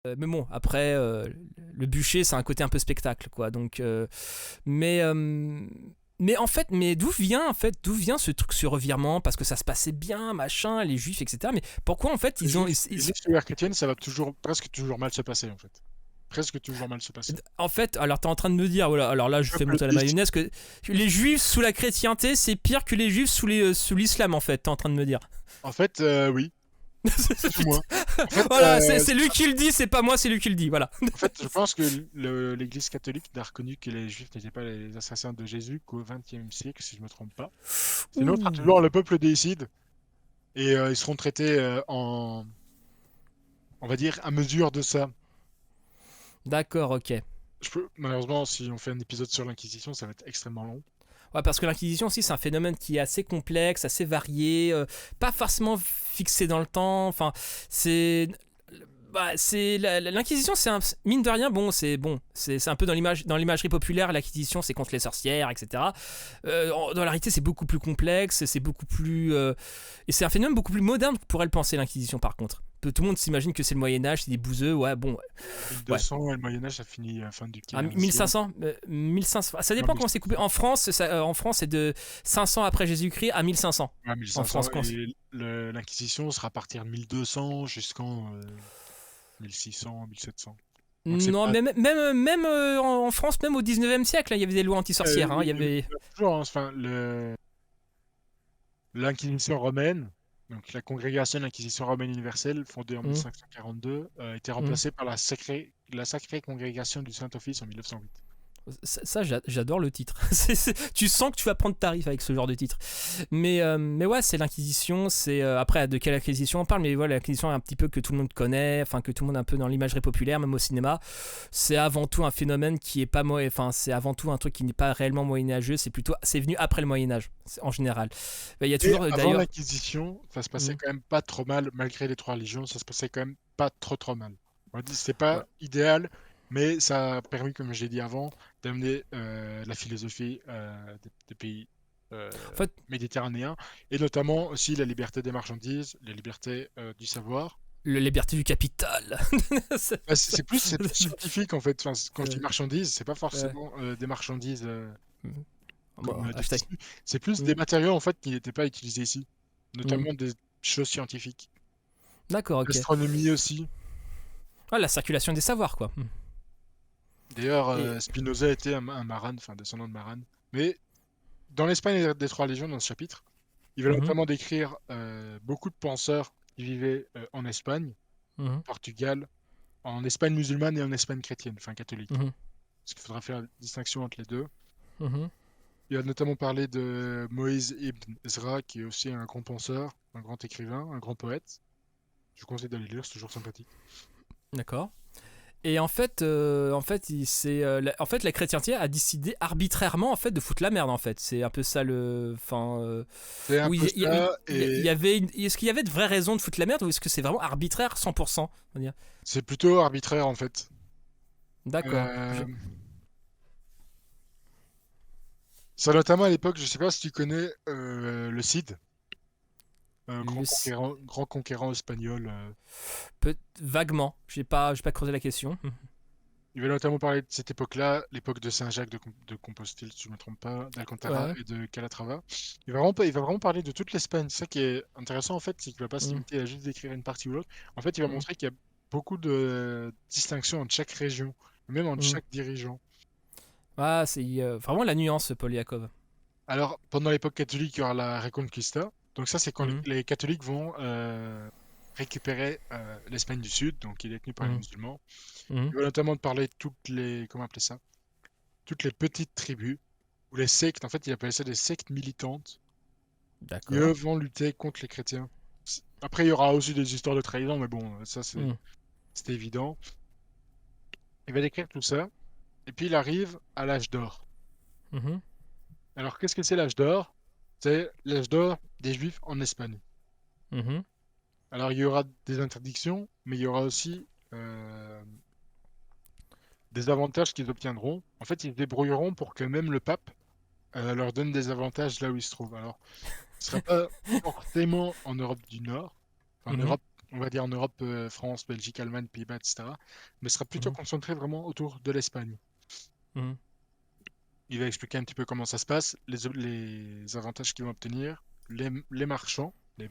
Mais bon, après, le bûcher, c'est un côté un peu spectacle, quoi. Donc, mais, euh, mais en fait, d'où vient ce truc, ce revirement? Parce que ça se passait bien, machin, les juifs, etc. Mais pourquoi, en fait, Les juifs sous l'ère chrétienne, ça va presque toujours mal se passer, en fait. Presque toujours mal se passer. En fait, alors t'es en train de me dire, voilà, alors là je fais Peuple monter la décide. mayonnaise, que les juifs sous la chrétienté, c'est pire que les juifs sous l'islam, en fait, t'es en train de me dire. En fait, oui, plus ou moins. En fait, Voilà, c'est lui qui le dit, c'est pas moi, c'est lui qui le dit, voilà. je pense que l'Église catholique n'a reconnu que les Juifs n'étaient pas les assassins de Jésus qu'au XXe siècle, si je me trompe pas. Sinon, sera Ouh. toujours le peuple décide et ils seront traités on va dire, à mesure de ça. D'accord, ok. Malheureusement, si on fait un épisode sur l'Inquisition, ça va être extrêmement long. Ouais, parce que l'Inquisition aussi, c'est un phénomène qui est assez complexe, assez varié, pas forcément fixé dans le temps. Enfin, c'est. C'est l'Inquisition, mine de rien, c'est un peu dans l'imagerie populaire. L'Inquisition, c'est contre les sorcières, etc. Dans la réalité, c'est beaucoup plus complexe, c'est beaucoup plus et c'est un phénomène beaucoup plus moderne qu'on pourrait le penser. L'Inquisition, par contre, tout le monde s'imagine que c'est le Moyen Âge, c'est des bouseux, ouais, bon, ouais. 1200 et le Moyen-Âge, ça finit à la fin du À 15e. 1500, 1500, ça Non, dépend comment c'est coupé. 1500. En France, c'est de 500 après Jésus-Christ à 1500. Ouais, En 1500 France, et l'Inquisition sera à partir de 1200 jusqu'en 1600, 1700. Donc c'est non, pas même en France, même au 19e siècle, hein, il y avait des lois anti-sorcières. Hein, il y avait. toujours, hein, enfin, l'Inquisition romaine, donc la congrégation de l'Inquisition romaine universelle, fondée en Hmm, 1542, a été hmm. remplacée par la sacrée congrégation du Saint-Office en 1908. Ça, j'adore le titre. Tu sens que tu vas prendre tarif avec ce genre de titre. Mais ouais, c'est l'Inquisition. Après, de quelle Inquisition on parle? Mais voilà, l'Inquisition est un petit peu que tout le monde connaît, enfin que tout le monde est un peu dans l'imagerie populaire, même au cinéma. C'est avant tout un phénomène qui est pas enfin c'est avant tout un truc qui n'est pas réellement moyenâgeux. C'est venu après le Moyen Âge en général. Il y a Et toujours avant d'ailleurs. l'Inquisition, ça se passait Hmm, quand même pas trop mal, malgré les trois religions, ça se passait quand même pas trop mal. On dit c'est pas ouais. idéal, mais ça a permis, comme j'ai dit avant, d'amener la philosophie des pays En fait, méditerranéens, et notamment aussi la liberté des marchandises, la liberté du savoir. la liberté du capital. Bah, c'est plus scientifique en fait. Enfin, quand je dis Euh, marchandises, c'est pas euh, forcément des marchandises comme bon, des hashtag. tissus. C'est plus Hmm, des matériaux en fait qui n'étaient pas utilisés ici, hmm. notamment des choses scientifiques. D'accord, ok. L'astronomie aussi. Ah, la circulation des savoirs, quoi. Hmm. D'ailleurs, Et. Spinoza était un Maran, enfin descendant de Maran. Mais dans l'Espagne des Trois Légions, dans ce chapitre, il va Mhm, notamment décrire beaucoup de penseurs qui vivaient en Espagne, mhm, Portugal, en Espagne musulmane et en Espagne chrétienne, enfin catholique. mhm, Parce qu'il faudra faire la distinction entre les deux. mhm. Il a notamment parlé de Moïse Ibn Ezra, qui est aussi un grand penseur, un grand écrivain, un grand poète. Je vous conseille d'aller lire, c'est toujours sympathique. D'accord. Et en fait, la chrétienté a décidé arbitrairement en fait de foutre la merde en fait. C'est un peu ça le. Enfin, C'est un oui, peu ça, il et y avait. Est-ce qu'il y avait de vraies raisons de foutre la merde ou est-ce que c'est vraiment arbitraire 100%, on va dire. c'est plutôt arbitraire en fait. D'accord. Euh, Ça notamment à l'époque, je sais pas si tu connais le Cid, Le grand conquérant espagnol. vaguement. J'ai pas creusé la question. Il va notamment parler de cette époque-là, l'époque de Saint-Jacques de Compostelle, si je ne me trompe pas, d'Alcantara Ouais. et de Calatrava. Il va vraiment parler de toute l'Espagne. C'est ça qui est intéressant en fait, c'est qu'il va pas se Mm, limiter à juste décrire une partie ou l'autre. En fait, il va mm, montrer qu'il y a beaucoup de distinctions entre chaque région, même entre mm. chaque dirigeant. Ah, c'est vraiment la nuance, Paul Yakov. Alors, pendant l'époque catholique, il y aura la Reconquista. Donc ça, c'est quand Mm, les catholiques vont récupérer l'Espagne du Sud, donc qui est détenue par les mm, musulmans. mm. Il va notamment parler de toutes les, comment appeler ça? Toutes les petites tribus, ou les sectes. En fait, il appelait ça des sectes militantes, qui eux D'accord. vont lutter contre les chrétiens. Après, il y aura aussi des histoires de trahison, mais bon, ça, Mm, c'est évident. Il va décrire tout ça, et puis il arrive à l'âge d'or. mhm, Alors, qu'est-ce que c'est l'âge d'or? C'est l'âge d'or des Juifs en Espagne. mhm. Alors, il y aura des interdictions, mais il y aura aussi des avantages qu'ils obtiendront. En fait, ils se débrouilleront pour que même le pape leur donne des avantages là où ils se trouvent. Alors, ce ne sera pas forcément en Europe du Nord, enfin, en Mhm. Europe, on va dire en Europe, France, Belgique, Allemagne, Pays-Bas, etc. Mais sera plutôt Mhm. concentré vraiment autour de l'Espagne. Mhm. Il va expliquer un petit peu comment ça se passe, les avantages qu'ils vont obtenir, les marchands, Mhm.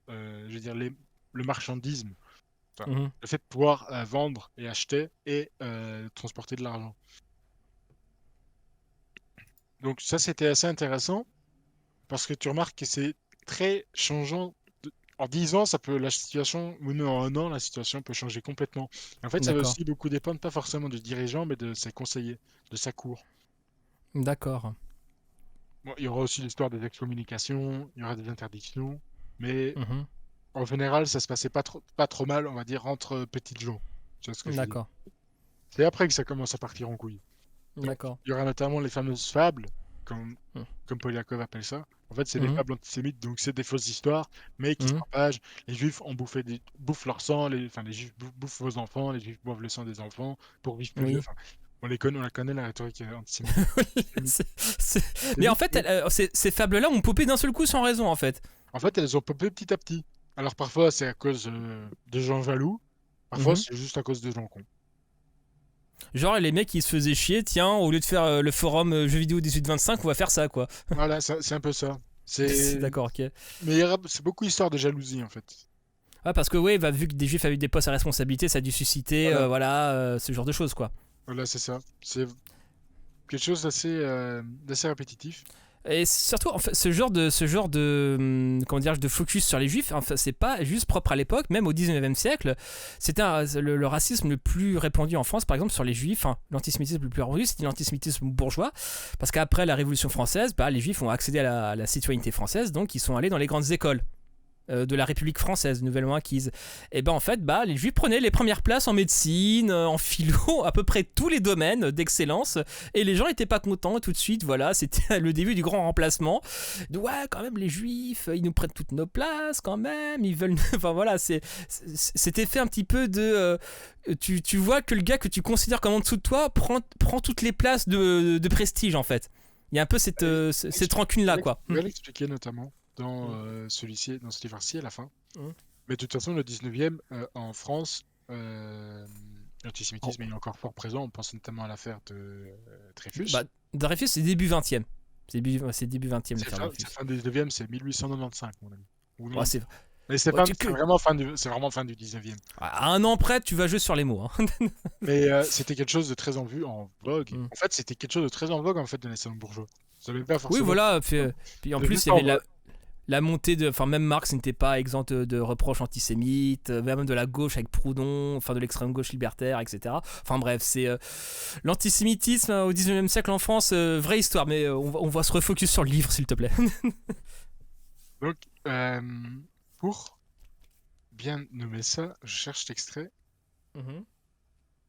je veux dire le marchandisme, enfin, Mhm. le fait de pouvoir vendre et acheter et transporter de l'argent. Donc ça, c'était assez intéressant parce que tu remarques que c'est très changeant. En 10 ans, la situation, ou même en un an, la situation peut changer complètement. En fait, ça va D'accord. aussi beaucoup dépendre, pas forcément du dirigeant, mais de ses conseillers, de sa cour. D'accord. Bon, il y aura aussi l'histoire des excommunications, il y aura des interdictions, mais Mhm. en général, ça se passait pas trop mal, on va dire, entre petites gens. Tu vois ce que je veux dire? D'accord. C'est après que ça commence à partir en couille. Donc, D'accord. il y aura notamment les fameuses fables, comme, Mhm. comme Polyakov appelle ça. En fait, c'est des Mhm. fables antisémites, donc c'est des fausses histoires, mais qui se Mhm. propagent. Les Juifs bouffent leur sang, enfin, les Juifs bouffent vos enfants, les Juifs boivent le sang des enfants pour vivre plus vieux. Oui. Enfin, on la connaît, la rhétorique antisémite. C'est- c'est- Mais en Antisémite, fait, mais ces fables-là ont popé d'un seul coup sans raison, en fait. en fait, elles ont popé petit à petit. Alors parfois, c'est à cause de gens jaloux, parfois, Mhm. c'est juste à cause de gens cons. Genre, les mecs, ils se faisaient chier, tiens, au lieu de faire le forum jeux vidéo 18-25, on va faire ça, quoi. Voilà, c'est un peu ça. C'est C'est d'accord, ok. Mais c'est beaucoup histoire de jalousie, en fait. Ah, parce que, ouais, bah, vu que des juifs avaient des postes à responsabilité, ça a dû susciter, Voilà, voilà, ce genre de choses, quoi. voilà, c'est ça. C'est quelque chose d'assez répétitif. Et surtout, en fait, comment dire, de focus sur les juifs, enfin, c'est pas juste propre à l'époque, même au 19e siècle, c'était le racisme le plus répandu en France, par exemple, sur les juifs, hein, l'antisémitisme le plus répandu, c'était l'antisémitisme bourgeois, parce qu'après la Révolution française, bah, les juifs ont accédé à la citoyenneté française, donc ils sont allés dans les grandes écoles de la République française nouvellement acquise. Et ben en fait, bah, les juifs prenaient les premières places en médecine, en philo, à peu près tous les domaines d'excellence, et les gens n'étaient pas contents, et tout de suite, voilà, c'était le début du grand remplacement. Ouais, quand même, les juifs, ils nous prennent toutes nos places, quand même, ils veulent... Enfin voilà, c'était fait un petit peu de... tu vois que le gars que tu considères comme en dessous de toi prend toutes les places de prestige, en fait. Il y a un peu Et cette rancune-là, quoi. il va l'expliquer notamment dans Mm. dans ce livre-ci à la fin. Mm. Mais de toute façon, le 19e, en France, Oh, l'antisémitisme est encore fort présent. On pense notamment à l'affaire de Dreyfus. bah, Dreyfus, c'est début 20e. C'est début 20e, l'affaire C'est Dreyfus. fin du 19e, c'est 1895, mon ami. Ou Ouais, non. Mais c'est ouais, c'est vraiment fin du 19e. à un an près, tu vas jouer sur les mots, hein. Mais c'était quelque chose de très en vogue. Mm. En fait, c'était quelque chose de très en vogue en fait de naissance bourgeois. Ça n'avait pas Oui, forcément. voilà. Puis en C'était plus, juste il y en avait vogue. la montée de. Enfin, même Marx n'était pas exempt de reproches antisémites, même de la gauche avec Proudhon, enfin de l'extrême gauche libertaire, etc. Enfin bref, c'est l'antisémitisme au 19e siècle en France, vraie histoire, mais on va se refocus sur le livre, s'il te plaît. Donc, pour bien nommer ça, je cherche l'extrait. Mhm.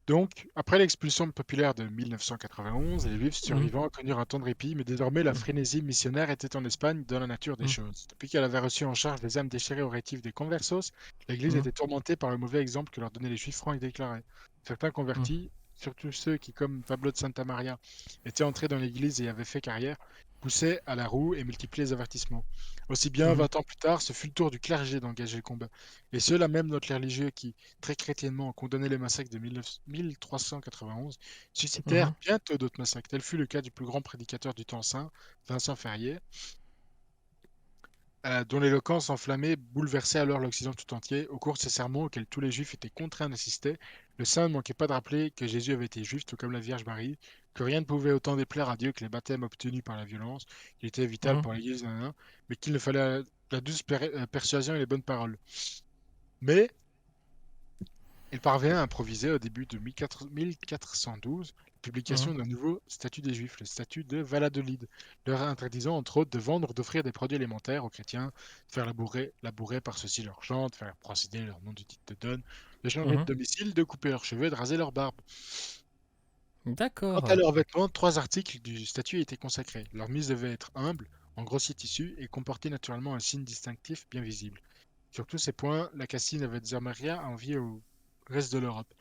Donc, après l'expulsion populaire de 1991, les Juifs Mhm. survivants connurent un temps de répit, mais désormais la frénésie missionnaire était en Espagne dans la nature des Mhm. choses. Depuis qu'elle avait reçu en charge les âmes déchirées au rétif des conversos, l'Église Mhm. était tourmentée par le mauvais exemple que leur donnaient les Juifs francs et déclarés. Certains Mhm. convertis, surtout ceux qui, comme Pablo de Santa Maria, étaient entrés dans l'Église et avaient fait carrière, poussaient à la roue et multipliaient les avertissements. Aussi bien, Mhm. 20 ans plus tard, ce fut le tour du clergé d'engager le combat. Et ceux-là même, notre religieux qui, très chrétiennement, condamnaient les massacres de 1391, suscitèrent Mhm. bientôt d'autres massacres. Tel fut le cas du plus grand prédicateur du temps saint, Vincent Ferrier, dont l'éloquence enflammée bouleversait alors l'Occident tout entier. Au cours de ces sermons auxquels tous les juifs étaient contraints d'assister, le saint ne manquait pas de rappeler que Jésus avait été juif, tout comme la Vierge Marie, que rien ne pouvait autant déplaire à Dieu que les baptêmes obtenus par la violence, qu'il était vital Mhm. pour l'Église, nanana, mais qu'il ne fallait la douce persuasion et les bonnes paroles. Mais il parvient à improviser au début de 1412 la Mhm. publication d'un nouveau statut des Juifs, le statut de Valladolid, leur interdisant entre autres de vendre ou d'offrir des produits alimentaires aux chrétiens, de faire labourer par ceux-ci leurs champs, de faire procéder leur nom du titre de donne, de changer de Mhm. domicile, de couper leurs cheveux et de raser leur barbe. Quant à D'accord. leurs vêtements, 3 articles du statut étaient consacrés. Leur mise devait être humble, en grossier tissu et comporter naturellement un signe distinctif bien visible. Sur tous ces points, la Castille n'avait désormais rien à envier au reste de l'Europe.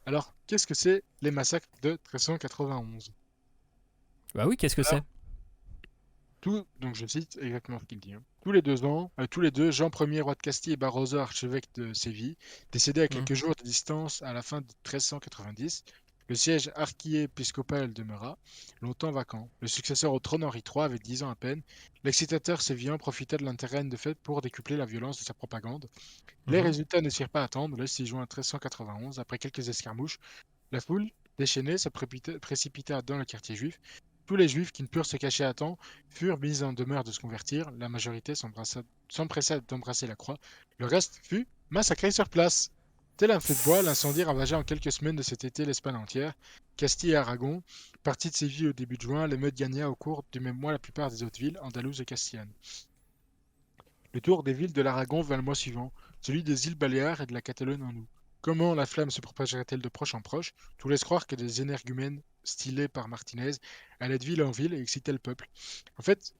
Alors, qu'est-ce que c'est les massacres de 1391? Bah oui, qu'est-ce que c'est? Alors, donc je cite exactement ce qu'il dit, hein. tous les deux, Jean Ier, roi de Castille et Barroso, archevêque de Séville, décédé à Mhm. quelques jours de distance à la fin de 1390, le siège archiépiscopal demeura longtemps vacant. Le successeur au trône, Henri III, avait 10 ans à peine. L'excitateur sévillan profita de l'intérêt de fait pour décupler la violence de sa propagande. Les Mhm. résultats ne firent pas attendre. Le 6 juin 1391, après quelques escarmouches, la foule, déchaînée, se précipita dans le quartier juif. Tous les juifs qui ne purent se cacher à temps furent mis en demeure de se convertir. La majorité s'empressa d'embrasser la croix. Le reste fut massacré sur place. Tel un feu de bois, l'incendie ravagea en quelques semaines de cet été l'Espagne entière. Castille et Aragon, partis de Séville au début de juin, l'émeute gagna au cours du même mois la plupart des autres villes andalouses et castillanes. Le tour des villes de l'Aragon vint le mois suivant, celui des îles Baléares et de la Catalogne en août. Comment la flamme se propagerait-elle de proche en proche? Tout laisse croire que des énergumènes stylés par Martinez allaient de ville en ville et excitaient le peuple. En fait,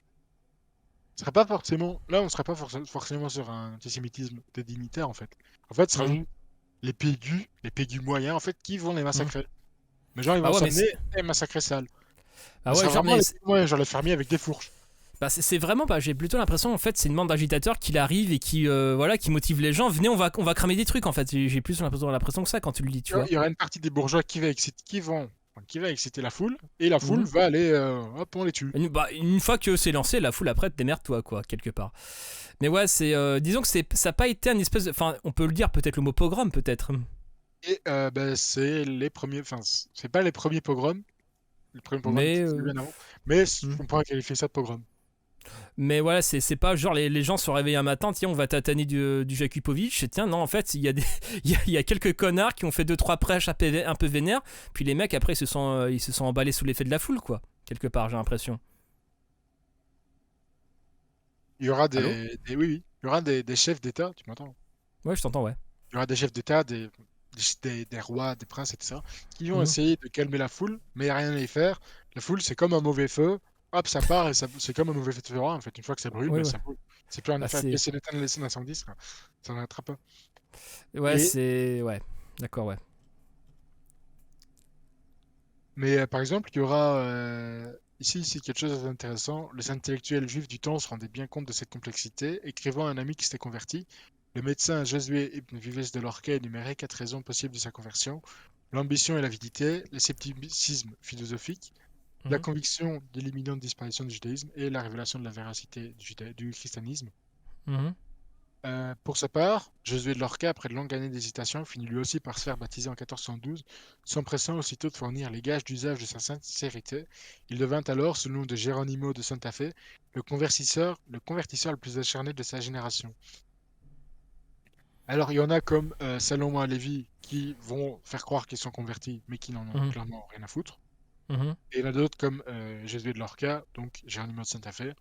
ce serait pas forcément. Là, on ne serait pas forcément sur un antisémitisme des dignitaires, en fait. En fait, ce sera Mhm. juste les pégus moyens, en fait, qui vont les Mhm. massacrer. Les gens, ils Bah vont ouais, mais s'amener et massacrer sale. bah Mais ce ouais, sera genre, vraiment les pégus moyens, genre les fermiers avec des fourches. bah, c'est vraiment, bah, j'ai plutôt l'impression en fait c'est une bande d'agitateurs qui arrive et qui voilà qui motive les gens. Venez, on va cramer des trucs en fait. J'ai plus l'impression que ça quand tu le dis, tu vois. Il y aura une partie des bourgeois qui va exciter la foule, et la foule Mhm. va aller, hop, on les tue. Une fois que c'est lancé, la foule après démerde-toi quoi quelque part. Mais ouais, c'est disons que ça a pas été un espèce de, enfin on peut le dire peut-être le mot pogrom peut-être. Et ben, c'est les premiers, enfin, c'est pas les premiers pogroms Mais c'était bien avant, mais hmm. on pourrait qualifier ça de pogrom. Mais voilà, c'est pas genre les gens se sont réveillés un matin, tiens, on va tataner du Jakupovic. Tiens, non, en fait, il y, a il y a quelques connards qui ont fait 2-3 prêches un peu vénères, puis les mecs, après, ils se sont emballés sous l'effet de la foule, quoi. Quelque part, j'ai l'impression. Il y aura Allô. oui, oui, il y aura des chefs d'État, tu m'entends? Ouais, je t'entends, ouais. Il y aura des chefs d'État, des rois, des princes, etc., qui vont Mhm. essayer de calmer la foule, mais il n'y a rien à y faire. La foule, c'est comme un mauvais feu. Hop, ça part et c'est comme un mauvais feu de forêt. En fait, une fois que ça brûle, Ouais, ben, ouais. ça brûle. C'est plus rien à Bah, faire. Laisser l'éteindre, laisser l'incendie, ça n'arrêtera pas. ouais, Et, c'est. Ouais, d'accord, ouais. mais par exemple, il y aura ici quelque chose d'intéressant. Les intellectuels juifs du temps se rendaient bien compte de cette complexité, écrivant à un ami qui s'était converti. Le médecin Josué Ibn Vives de Lorca énumérait 4 raisons possibles de sa conversion: l'ambition et l'avidité, le scepticisme philosophique, la Mhm. conviction de l'imminente disparition du judaïsme et la révélation de la véracité du christianisme. Mhm. Pour sa part, Josué de Lorca, après de longues années d'hésitation, finit lui aussi par se faire baptiser en 1412, s'empressant aussitôt de fournir les gages d'usage de sa sincérité. Il devint alors, sous le nom de Geronimo de Santa Fe, le convertisseur le plus acharné de sa génération. Alors, il y en a comme Salomon et Lévi qui vont faire croire qu'ils sont convertis, mais qui n'en ont Mhm. clairement rien à foutre. Mhm. Et il y en a d'autres comme Josué de Lorca, donc Geronimo de Santa Fe,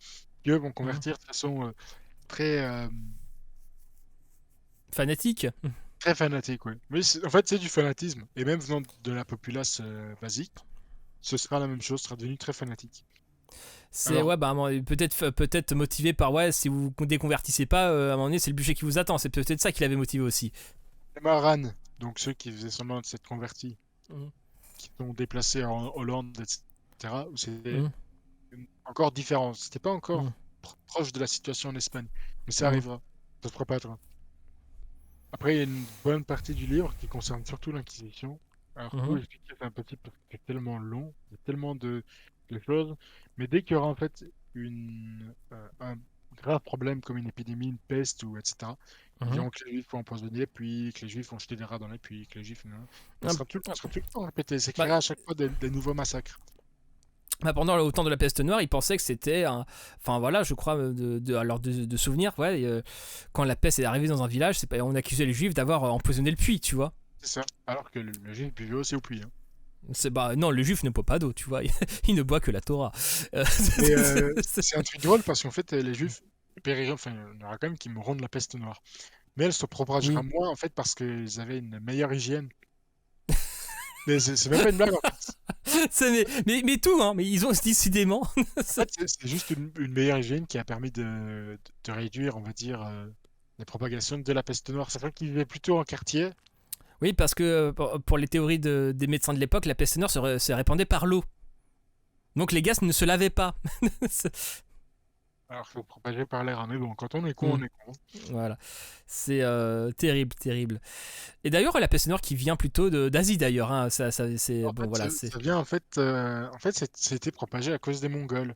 qui eux vont Mhm. convertir de façon très, Fanatique. très fanatique, oui. Mais en fait, c'est du fanatisme. Et même venant de la populace basique, ce sera la même chose, sera devenu très fanatique. C'est Alors, ouais, bah à un moment- peut-être motivé par ouais, si vous vous déconvertissez pas, à un moment donné, c'est le budget qui vous attend. C'est peut-être ça qui l'avait motivé aussi. les Maran, donc ceux qui faisaient semblant de s'être convertis, Mhm. qui sont déplacés en Hollande, etc., où c'était Mhm. encore différent. C'était pas Mhm. encore proche de la situation en Espagne, mais ça Mhm. arrivera. Ça se fera pas attendre. Après, il y a une bonne partie du livre qui concerne surtout l'Inquisition. Alors, tout Mhm. expliquer, c'est impossible parce que c'est tellement long, il y a tellement de choses. Mais dès qu'il y aura en fait un grave problème comme une épidémie, une peste ou etc., ils Mhm. diront que les Juifs ont empoisonné, puis que les Juifs ont jeté des rats dans les puits, que les Juifs... Non. Ah, Ça sera tout le temps répété. Ça bah, créera à chaque fois des nouveaux massacres. pendant le temps de la peste noire, ils pensaient que c'était enfin voilà, je crois alors de souvenirs, ouais, quand la peste est arrivée dans un village, c'est pas, on accusait les juifs d'avoir empoisonné le puits, tu vois. C'est ça. Alors que le Juif buvait aussi au puits, hein. C'est bah non, le juif ne boit pas d'eau, tu vois. Il ne boit que la Torah. Euh, Mais c'est un truc drôle parce qu'en fait, les Juifs périront, enfin, il y en aura quand même qui mourront de la peste noire. Mais elle se propagera oui. moins en fait parce qu'ils avaient une meilleure hygiène. Mais c'est même pas une blague en fait. Mais tout, hein. Mais ils ont décidément. En fait, c'est juste une meilleure hygiène qui a permis de réduire, on va dire, la propagation de la peste noire. C'est vrai qu'ils vivaient plutôt en quartier. Oui, parce que pour les théories des médecins de l'époque, la peste noire se répandait par l'eau. Donc les gars ne se lavaient pas. Alors, faut propager par l'air, hein, mais bon, quand on est con, Hmm. on est con. Voilà, c'est terrible, terrible. Et d'ailleurs, la peste noire qui vient plutôt d'Asie d'ailleurs, hein, c'est En bon, fait, voilà, ça vient en fait, c'était propagé à cause des Mongols.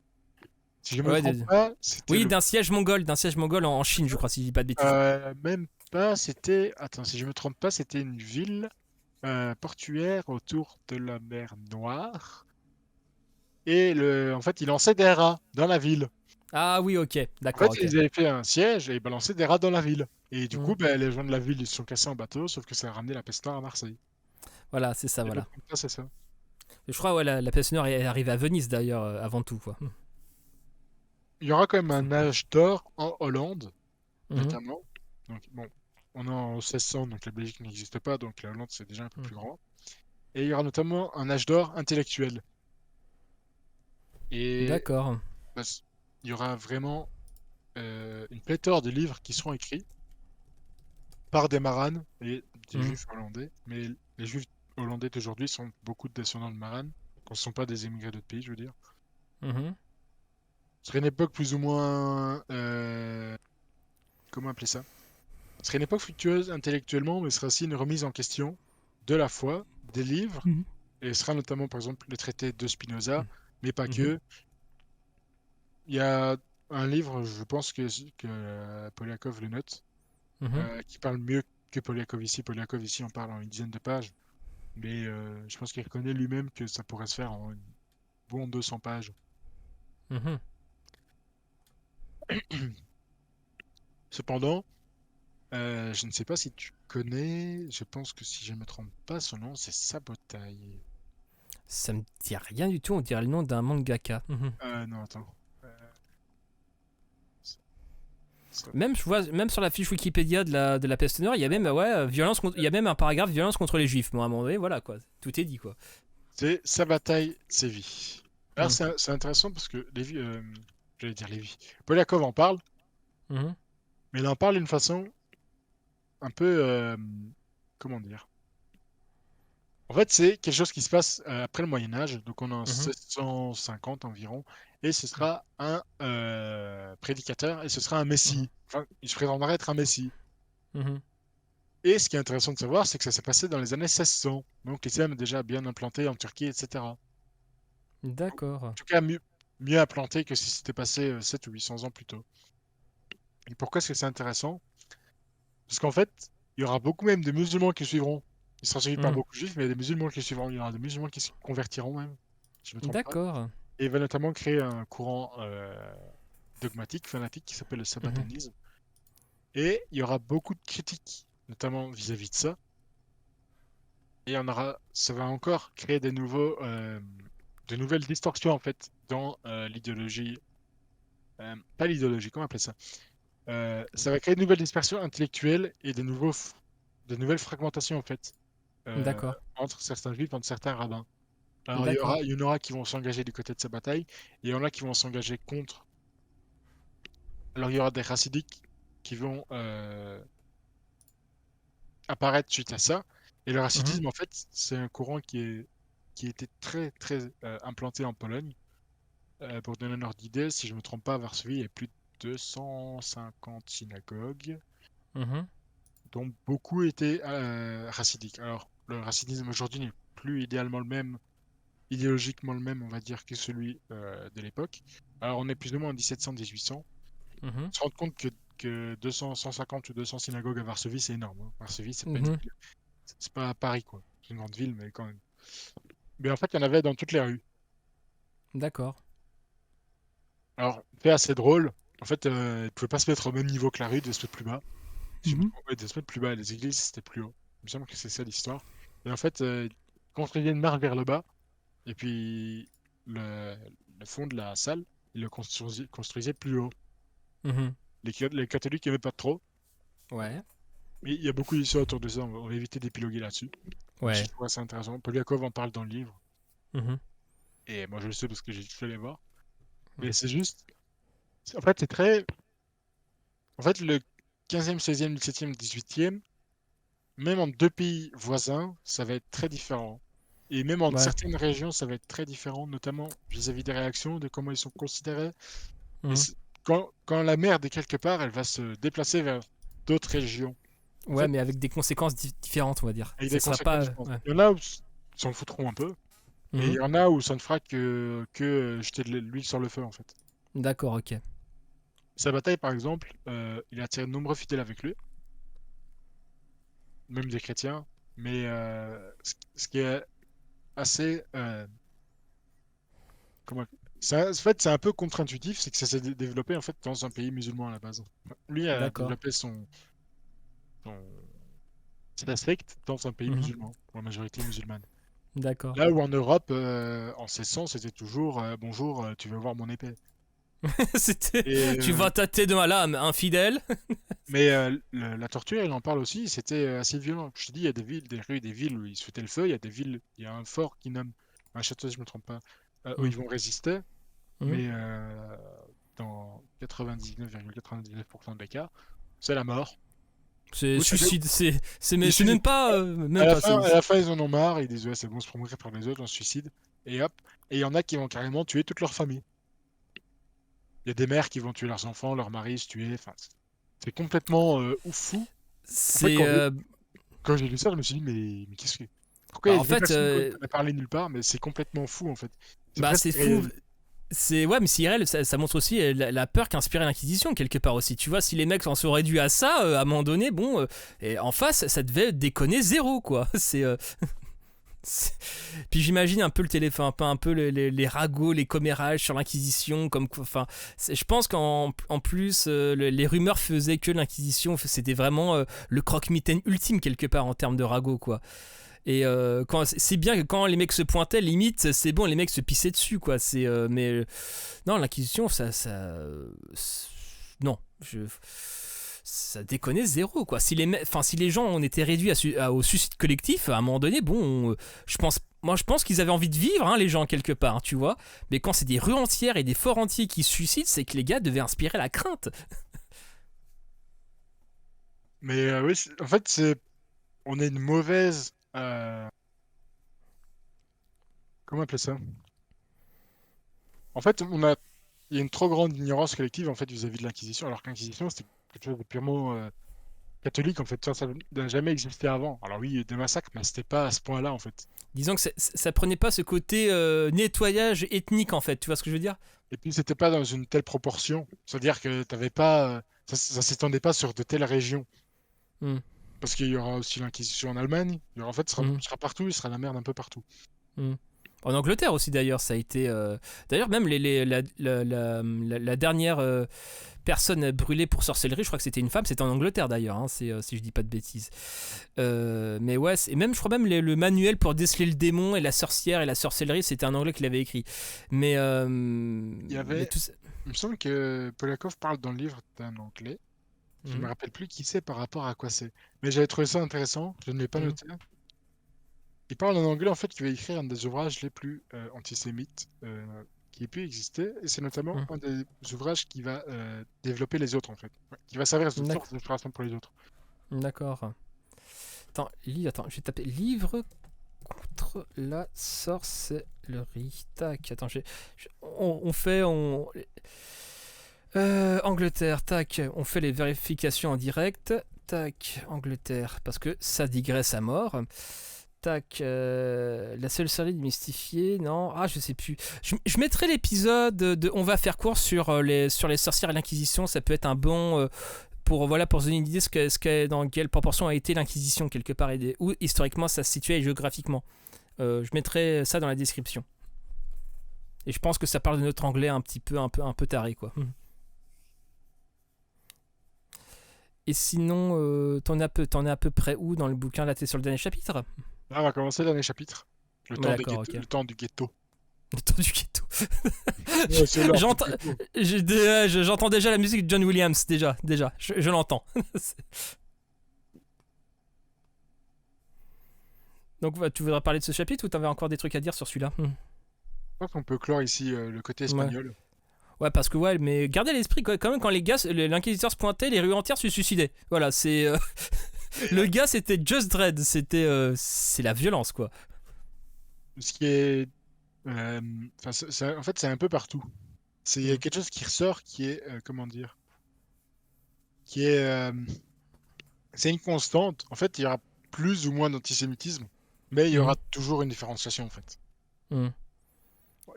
Si je me ouais, trompe pas, c'était oui, le d'un siège mongol en Chine, je crois, si je dis pas de bêtises. même pas, c'était attends, si je me trompe pas, c'était une ville portuaire autour de la mer Noire et en fait, ils lançaient des rats dans la ville. Ah oui, ok, En d'accord, fait, ok. ils avaient fait un siège et ils balançaient des rats dans la ville. Et du Hmm. coup, ben, les gens de la ville, ils se sont cassés en bateau, sauf que ça a ramené la peste noire à Marseille. Voilà, c'est ça, Et le voilà. constat, c'est ça. Et je crois, ouais, la peste noire est arrivée à Venise d'ailleurs, avant tout, quoi. Il y aura quand même un âge d'or en Hollande, Mhm. notamment. Donc, bon, on est en 1600, donc la Belgique n'existe pas, donc la Hollande, c'est déjà un peu Mhm. plus grand. Et il y aura notamment un âge d'or intellectuel. Et D'accord. bah, il y aura vraiment une pléthore de livres qui seront écrits par des Maranes et des Mhm. Juifs hollandais. Mais les Juifs hollandais d'aujourd'hui sont beaucoup de descendants de Maranes, quand ce ne sont pas des émigrés d'autres pays, je veux dire. Mhm. Ce serait une époque plus ou moins... comment appeler ça? Ce serait une époque fructueuse intellectuellement, mais ce sera aussi une remise en question de la foi, des livres, Mhm. et ce sera notamment, par exemple, le traité de Spinoza, mais pas Mhm. que. Il y a un livre, je pense que Poliakov le note, Mhm. qui parle mieux que Poliakov ici. Poliakov ici, on parle en une dizaine de pages, mais je pense qu'il reconnaît lui-même que ça pourrait se faire en une bonne 200 pages. Mhm. Cependant, je ne sais pas si tu connais, je pense que si je ne me trompe pas, son nom c'est Sabotaï. Ça me dit rien du tout, on dirait le nom d'un mangaka. Mhm. Non, attends. Ça- Même, je vois, même sur la fiche Wikipédia de la peste noire, il y a même, ouais, il y a même un paragraphe violence contre les juifs. Bon, à un moment donné, voilà, quoi. Tout est dit, quoi. C'est Sabataï Sévi. Alors Mhm. c'est intéressant parce que Lévi, j'allais dire Lévi, Poliakov en parle, Mhm. mais il en parle d'une façon un peu, comment dire? En fait, c'est quelque chose qui se passe après le Moyen Âge, donc on est en Mhm. 1650 environ, et ce sera un prédicateur, et ce sera un Mhm. messie. Enfin, il se prétendra être un messie. Mhm. Et ce qui est intéressant de savoir, c'est que ça s'est passé dans les années 1600, donc l'islam est déjà bien implanté en Turquie, etc. En D'accord. tout cas, mieux implanté que si c'était passé 7 ou 800 ans plus tôt. Et pourquoi est-ce que c'est intéressant? Parce qu'en fait, il y aura beaucoup même de musulmans qui suivront. Il sera suivi par Mhm. beaucoup de juifs, mais il y a des musulmans qui suivront. Il y aura des musulmans qui se convertiront même, si je ne me trompe pas. D'accord. Et il va notamment créer un courant dogmatique, fanatique, qui s'appelle le Mhm. sabbatanisme. Et il y aura beaucoup de critiques, notamment vis-à-vis de ça. Et ça va encore créer de nouvelles distorsions, en fait, dans l'idéologie. Pas l'idéologie, comment on appelle ça? Ça va créer de nouvelles dispersions intellectuelles et de nouvelles fragmentations, en fait, D'accord. entre certains juifs, entre certains rabbins. Alors, D'accord. il y en aura qui vont s'engager du côté de sa bataille, et il y en a qui vont s'engager contre. Alors, il y aura des chassidiques qui vont apparaître suite à ça. Et le Mhm. chassidisme, en fait, c'est un courant qui était très, très implanté en Pologne. Pour donner un ordre d'idée, si je ne me trompe pas, à Varsovie, il y a plus de 250 synagogues, Mhm. dont beaucoup étaient chassidiques. Alors, le chassidisme aujourd'hui n'est plus idéalement le même, idéologiquement le même, on va dire, que celui de l'époque. Alors, on est plus ou moins en 1700-1800. Mhm. Se rendre compte que 200, 150 ou 200 synagogues à Varsovie, c'est énorme, hein. Varsovie, c'est pas une Mhm. ville, c'est pas Paris, quoi. C'est une grande ville, mais quand même. Mais en fait, il y en avait dans toutes les rues. D'accord. Alors, fait assez drôle. En fait, ils pouvaient pas se mettre au même niveau que la rue, ils devaient se mettre plus bas. Si je me Mhm. trompe, ouais, ils devaient se mettre plus bas. Les églises, c'était plus haut. Il me semble que c'est ça l'histoire. Et en fait, ils construisaient une marche vers le bas. Et puis, le, le fond de la salle, ils le construisaient plus haut. Mhm. Les catholiques n'aimaient pas trop. Ouais. Mais il y a beaucoup d'histoires autour de ça. On va éviter d'épiloguer là-dessus. Mais je Ouais. trouve ça intéressant. Polyakov en parle dans le livre. Mhm. Et moi, je le sais parce que j'ai dû aller voir. Mais Mhm. c'est juste. En fait, c'est très. En fait, le 15e, 16e, 17e, 18e, même en deux pays voisins, ça va être très différent. Et même en Ouais. certaines régions, ça va être très différent, notamment vis-à-vis des réactions, de comment ils sont considérés. Mais Mhm. quand la merde est quelque part, elle va se déplacer vers d'autres régions. En Ouais, fait, mais avec des conséquences différentes, on va dire. avec Ça des sera conséquences, pas. je pense. Ouais. Il y en a où ils s'en foutront un peu, et il Mhm. y en a où ça ne fera que jeter de l'huile sur le feu, en fait. D'accord, ok. Sa bataille, par exemple, il a attiré de nombreux fidèles avec lui, même des chrétiens, mais ce qui est assez... comment... en fait, c'est un peu contre-intuitif, c'est que ça s'est développé en fait dans un pays musulman à la base. Lui a D'accord. développé son... sa secte dans un pays Mhm. musulman, pour la majorité musulmane. D'accord. Là où en Europe, en 1600, c'était toujours bonjour, tu veux voir mon épée. C'était. Et, Tu vas tâter de ma lame, infidèle. mais la torture, il en parle aussi, c'était assez violent. Je te dis, il y a des villes, des rues, des villes où ils se foutaient le feu, il y a des villes, il y a un fort qui nomme, un château, si je me trompe pas, où Mhm. ils vont résister, Mhm. mais dans 99,99% des cas, c'est la mort. C'est Ou suicide, ils c'est suicident. même pas, À la fin, ils en ont marre, ils disent ouais, c'est bon, se prendre par les autres, on se suicide. Et hop. Et il y en a qui vont carrément tuer toute leur famille. Il y a des mères qui vont tuer leurs enfants, leurs maris se tuer. Enfin, c'est complètement ouf fou. En fait, c'est, quand j'ai lu ça, je me suis dit, mais qu'est-ce que. Pourquoi il bah y en a des fait, personnes qui en a parlé nulle part, mais c'est complètement fou en fait. C'est bah presque c'est fou. irréel. C'est ouais, mais c'est irréel, ça montre aussi la peur qu'inspirait l'Inquisition quelque part aussi. Tu vois, si les mecs s'en sont réduits à ça, à un moment donné, bon, et en face, ça devait déconner zéro, quoi. C'est- Puis j'imagine un peu le téléphone, un peu les ragots, les commérages sur l'Inquisition, comme quoi. Enfin, je pense qu'en plus, les rumeurs faisaient que l'Inquisition, c'était vraiment le croque-mitaine ultime quelque part en termes de ragots, quoi. Et c'est bien que quand les mecs se pointaient, limite, c'est bon, les mecs se pissaient dessus, quoi. Non, l'Inquisition, non, ça déconnait zéro, quoi. Si les gens en étaient réduits au suicide collectif, à un moment donné, bon, je pense qu'ils avaient envie de vivre, hein, les gens, quelque part, hein, tu vois. Mais quand c'est des rues entières et des forts entiers qui se suicident, c'est que les gars devaient inspirer la crainte. Mais oui, en fait, on a une mauvaise. Comment appeler ça? En fait, il y a une trop grande ignorance collective en fait vis-à-vis de l'Inquisition, alors que l'Inquisition c'était quelque chose de purement catholique en fait. Ça n'a jamais existé avant. Alors oui, il y a eu des massacres, mais c'était pas à ce point-là en fait. Disons que ça prenait pas ce côté nettoyage ethnique, en fait, tu vois ce que je veux dire. Et puis c'était pas dans une telle proportion. C'est-à-dire que t'avais pas, ça s'étendait pas sur de telles régions. Hmm, Parce qu'il y aura aussi l'Inquisition en Allemagne. Il y aura, en fait, hmm, ce sera partout, il sera la merde un peu partout. hmm. En Angleterre aussi d'ailleurs, ça a été. D'ailleurs, même la dernière personne brûlée pour sorcellerie, je crois que c'était une femme, c'était en Angleterre d'ailleurs, hein, si je dis pas de bêtises. Mais ouais, et même, je crois même le manuel pour déceler le démon et la sorcière et la sorcellerie, c'était un anglais qui l'avait écrit. Il y Mais avait, tout ça. il me semble que Polakov parle dans le livre d'un anglais. Je me Mhm, rappelle plus qui c'est par rapport à quoi c'est. Mais j'avais trouvé ça intéressant, je ne l'ai pas mhm. noté. Il parle en anglais en fait qui va écrire un des ouvrages les plus antisémites qui ait pu exister. Et c'est notamment Mhm. un des ouvrages qui va développer les autres en fait. Ouais, qui va servir de source D'accord. d'inspiration pour les autres. D'accord. Attends, je vais taper livre contre la sorcellerie. Tac, attends, on fait. Angleterre, tac, on fait les vérifications en direct. Tac, Angleterre, parce que ça digresse à mort. Tac, la seule série mystifiée, non, ah je sais plus. Je mettrai l'épisode de On va faire court sur les sorcières et l'Inquisition, ça peut être un bon pour se donner une idée dans quelle proportion a été l'Inquisition quelque part et où historiquement ça se situait géographiquement. Je mettrai ça dans la description. Et je pense que ça parle de notre anglais un peu taré quoi. Et sinon, t'en es à peu près où dans le bouquin? Là, t'es sur le dernier chapitre? Là, on va commencer le dernier chapitre. Ouais, d'accord, ok. Le temps du ghetto. Le temps du ghetto. Ouais, c'est l'heure du J'entends, ghetto. j'entends déjà la musique de John Williams, déjà, je l'entends. Donc, tu voudrais parler de ce chapitre ou t'avais encore des trucs à dire sur celui-là? Je pense qu'on peut clore ici le côté Ouais. espagnol. Ouais, parce que ouais, mais gardez à l'esprit quand même quand l'inquisiteur se pointait, les rues entières se suicidaient. Voilà, c'est le gars, c'était Just Dread, c'est la violence quoi. Ce qui est. En fait, c'est un peu partout. C'est Mm. quelque chose qui ressort, qui est, comment dire, qui est, c'est une constante. En fait, il y aura plus ou moins d'antisémitisme, mais il y Mhm. aura toujours une différenciation, en fait. Mhm.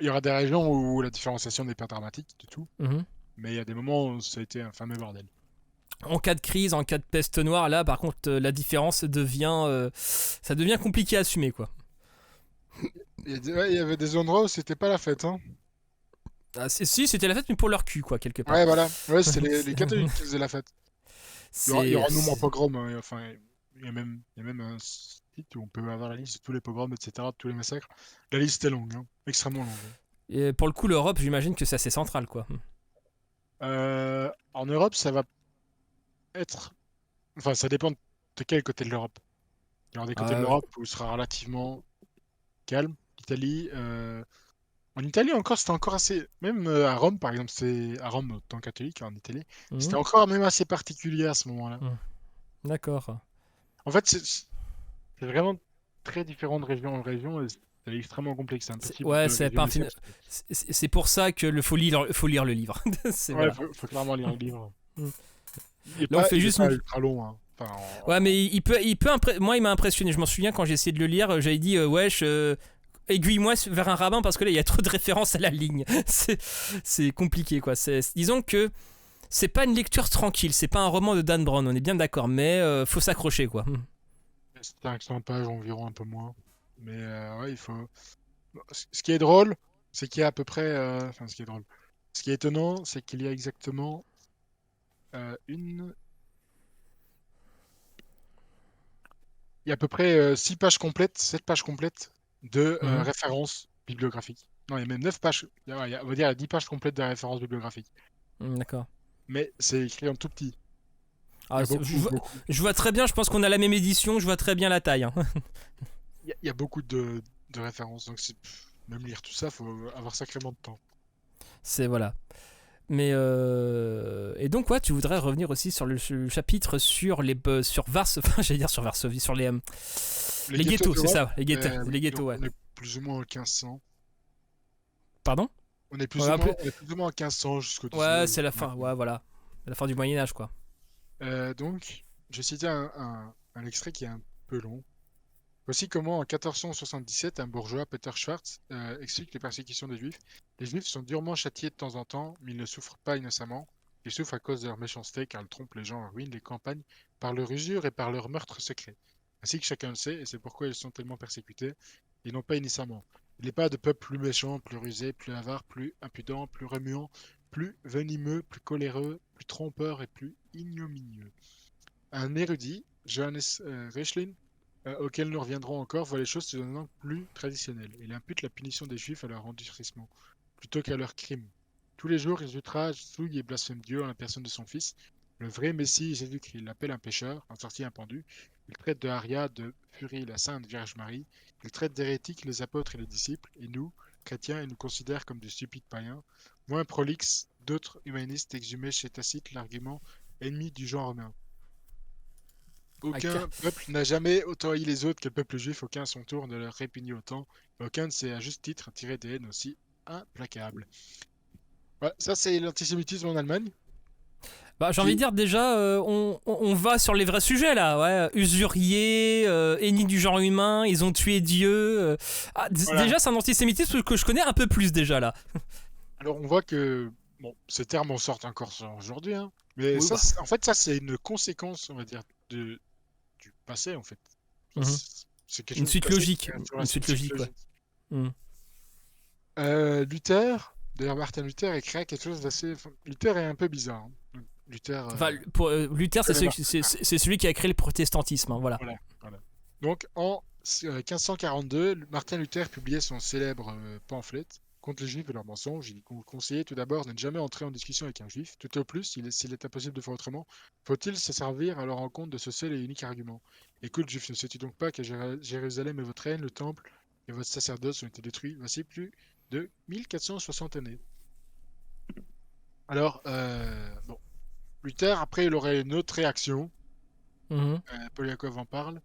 Il y aura des régions où la différenciation n'est pas dramatique du tout, Mhm. mais il y a des moments où ça a été un fameux bordel. En cas de crise, en cas de peste noire, là, par contre, la différence devient, ça devient compliqué à assumer, quoi. Ouais, il y avait des endroits où c'était pas la fête, hein. Ah, si, c'était la fête, mais pour leur cul, quoi, quelque part. Ouais, voilà. Ouais, c'est les C'est- catholiques qui faisaient la fête. Il y c'est, aura non moins pogrom, hein. Enfin, il y a même un site où on peut avoir la liste de tous les pogroms, etc., de tous les massacres. La liste est longue, hein. Extrêmement longue, hein. et pour le coup, l'Europe, j'imagine que c'est assez central, quoi. En Europe, ça va être... Enfin, ça dépend de quel côté de l'Europe. Il y aura des côtés de Ah, l'Europe où ce sera relativement calme. Italie, en Italie encore, c'était encore assez. Même à Rome, par exemple, c'est à Rome, autant catholique en Italie, c'était mhm, encore même assez particulier à ce moment-là. mhm. D'accord. En fait, c'est vraiment très différent de région en région. Et c'est extrêmement complexe. C'est impossible Ouais, de c'est pas résumer ça. c'est pour ça que faut lire le livre. C'est Ouais, voilà. faut clairement lire le livre. Mm. Là, on fait Il est juste pas une. ultra long, hein. Enfin, Ouais, mais moi, il m'a impressionné. Je m'en souviens quand j'ai essayé de le lire, j'avais dit, wesh, aiguille-moi vers un rabbin parce que là, il y a trop de références à la ligne. C'est compliqué, quoi. Disons que c'est pas une lecture tranquille. C'est pas un roman de Dan Brown. On est bien d'accord, mais faut s'accrocher, quoi. c'est 500 pages environ, un peu moins. Mais ouais, il faut. Bon, ce qui est drôle, c'est qu'il y a à peu près. Enfin, ce qui est drôle. Ce qui est étonnant, c'est qu'il y a exactement une. Il y a à peu près 6 pages complètes, 7 pages complètes de Mhm. références bibliographiques. Non, il y a même 9 pages. On va dire, il y a 10 pages complètes de références bibliographiques. D'accord. Mais c'est écrit en tout petit. Il y Ah, a beaucoup, beaucoup. je vois très bien. Je pense qu'on a la même édition. Je vois très bien la taille, hein. Il y a beaucoup de références. Donc, même lire tout ça, faut avoir sacrément de temps. C'est voilà. Mais et donc ouais, tu voudrais revenir aussi sur le chapitre sur les sur Vars, enfin j'allais dire sur Varsovie, sur Les les ghettos ghettos, c'est d'Europe, ça, oui. les Donc, ghettos, ouais. on est plus ou moins en 1500. Pardon? On est plus ou moins en 1500 jusqu'au Ouais, 19. c'est la fin, ouais voilà, la fin du Moyen Âge quoi. Donc, je vais citer un extrait qui est un peu long. Voici comment, en 1477, un bourgeois, Peter Schwartz, explique les persécutions des Juifs. Les Juifs sont durement châtiés de temps en temps, mais ils ne souffrent pas innocemment. Ils souffrent à cause de leur méchanceté, car ils trompent les gens et ruinent les campagnes par leur usure et par leur meurtre secret. Ainsi que chacun le sait, et c'est pourquoi ils sont tellement persécutés, ils n'ont pas innocemment. Il n'est pas de peuple plus méchant, plus rusé, plus avare, plus impudent, plus remuant, plus venimeux, plus coléreux, plus trompeur et plus ignominieux. Un érudit, Johannes Reuchlin, auquel nous reviendrons encore, voit les choses sous un angle plus traditionnel. Il impute la punition des Juifs à leur endurcissement, plutôt qu'à leurs crimes. Tous les jours, ils outragent, souillent et blasphèment Dieu en la personne de son Fils, le vrai Messie Jésus-Christ. Il l'appelle un pécheur, un sorcier, un pendu. Il traite de Aria, de furie la Sainte Vierge Marie. Il traite d'hérétiques les apôtres et les disciples, et nous, chrétiens, il nous considère comme des stupides païens. Moins prolixes, d'autres humanistes exhumaient chez Tacite l'argument ennemi du genre humain. Ah, Aucun peuple n'a jamais autant haï les autres que le peuple juif, aucun à son tour ne leur répugnait autant, et aucun ne s'est à juste titre tiré des haines aussi implacables. Ouais, ça c'est l'antisémitisme en Allemagne. Bah j'ai envie de Qui... dire déjà, on va sur les vrais sujets là, ouais, usurier, ennemi du genre humain, ils ont tué Dieu. Voilà. Déjà c'est un antisémitisme que je connais un peu plus déjà là. Alors on voit que bon, ces termes en sortent encore aujourd'hui, hein. Mais Oui ça, bah. en fait, ça c'est une conséquence, on va dire, du passé en fait. Ça, Mhm. c'est quelque Une chose du suite passé qui logique, est sur la une suite suite logique ouais. logique. Mhm. Luther, d'ailleurs Martin Luther, a créé quelque chose d'assez. Luther est un peu bizarre, hein. Luther. Enfin, pour Luther, c'est Connaît celui, Martin Luther. c'est celui qui a créé le protestantisme, hein, voilà. Voilà, voilà. Donc en 1542, Martin Luther publiait son célèbre pamphlet contre les Juifs et leurs mensonges. Il conseillait tout d'abord de ne jamais entrer en discussion avec un Juif. Tout au plus, s'il est impossible de faire autrement, faut-il se servir à leur rencontre de ce seul et unique argument. Écoute, Juif, ne sais-tu donc pas qu'à Jérusalem est votre reine, le temple et votre sacerdoce ont été détruits voici plus de 1460 années. Alors, bon, Luther, après, il aurait une autre réaction. Mhm. Paul Yaakov en parle.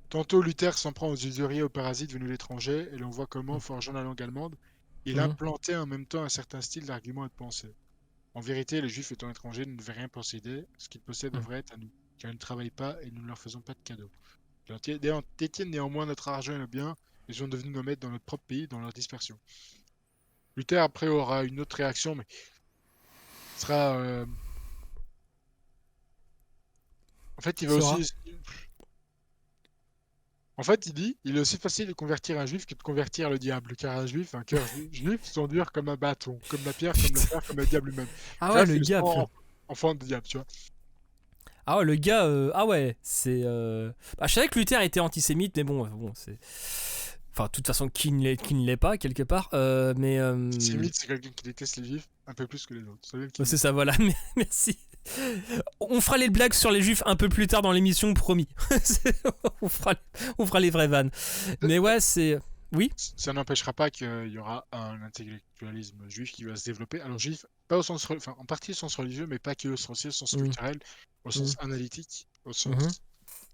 Tantôt Luther s'en prend aux usuriers, aux parasites venus de l'étranger, et l'on voit comment, forgeant la langue allemande, il Mhm. implantait en même temps un certain style d'argument et de pensée. En vérité, les Juifs étant étrangers ne devaient rien posséder, ce qu'ils possèdent Mhm. devrait être à nous, car ils ne travaillent pas et nous ne leur faisons pas de cadeaux. Ils détiennent néanmoins notre argent et nos biens, et sont devenus nos maîtres dans notre propre pays, dans leur dispersion. Luther après aura une autre réaction, mais sera... En fait, il va Sera. aussi... En fait, il dit, il est aussi facile de convertir un juif que de convertir le diable, car un juif, un cœur juif, sont durs comme un bâton, comme la pierre, comme le Putain. fer, comme le diable lui-même. Ah Tu ouais, vois, le gars. philosophe enfant de diable, tu vois. Ah ouais, le gars. Ah ouais, c'est. Bah, je savais que Luther était antisémite, mais bon, c'est. Enfin, de toute façon, qui ne l'est pas, quelque part. Mais. Antisémite, c'est quelqu'un qui déteste les juifs un peu plus que les autres. C'est bien Bah, qu'il c'est dit. ça, voilà. Merci. On fera les blagues sur les juifs un peu plus tard dans l'émission, promis. on, fera, on fera les vraies vannes. Mais ouais, c'est. Oui. Ça n'empêchera pas qu'il y aura un intellectualisme juif qui va se développer. Alors juif, pas au sens, enfin, en partie au sens religieux, mais pas que au sens, aussi au sens Mhm. culturel, au Mhm. sens analytique, au Mhm. sens...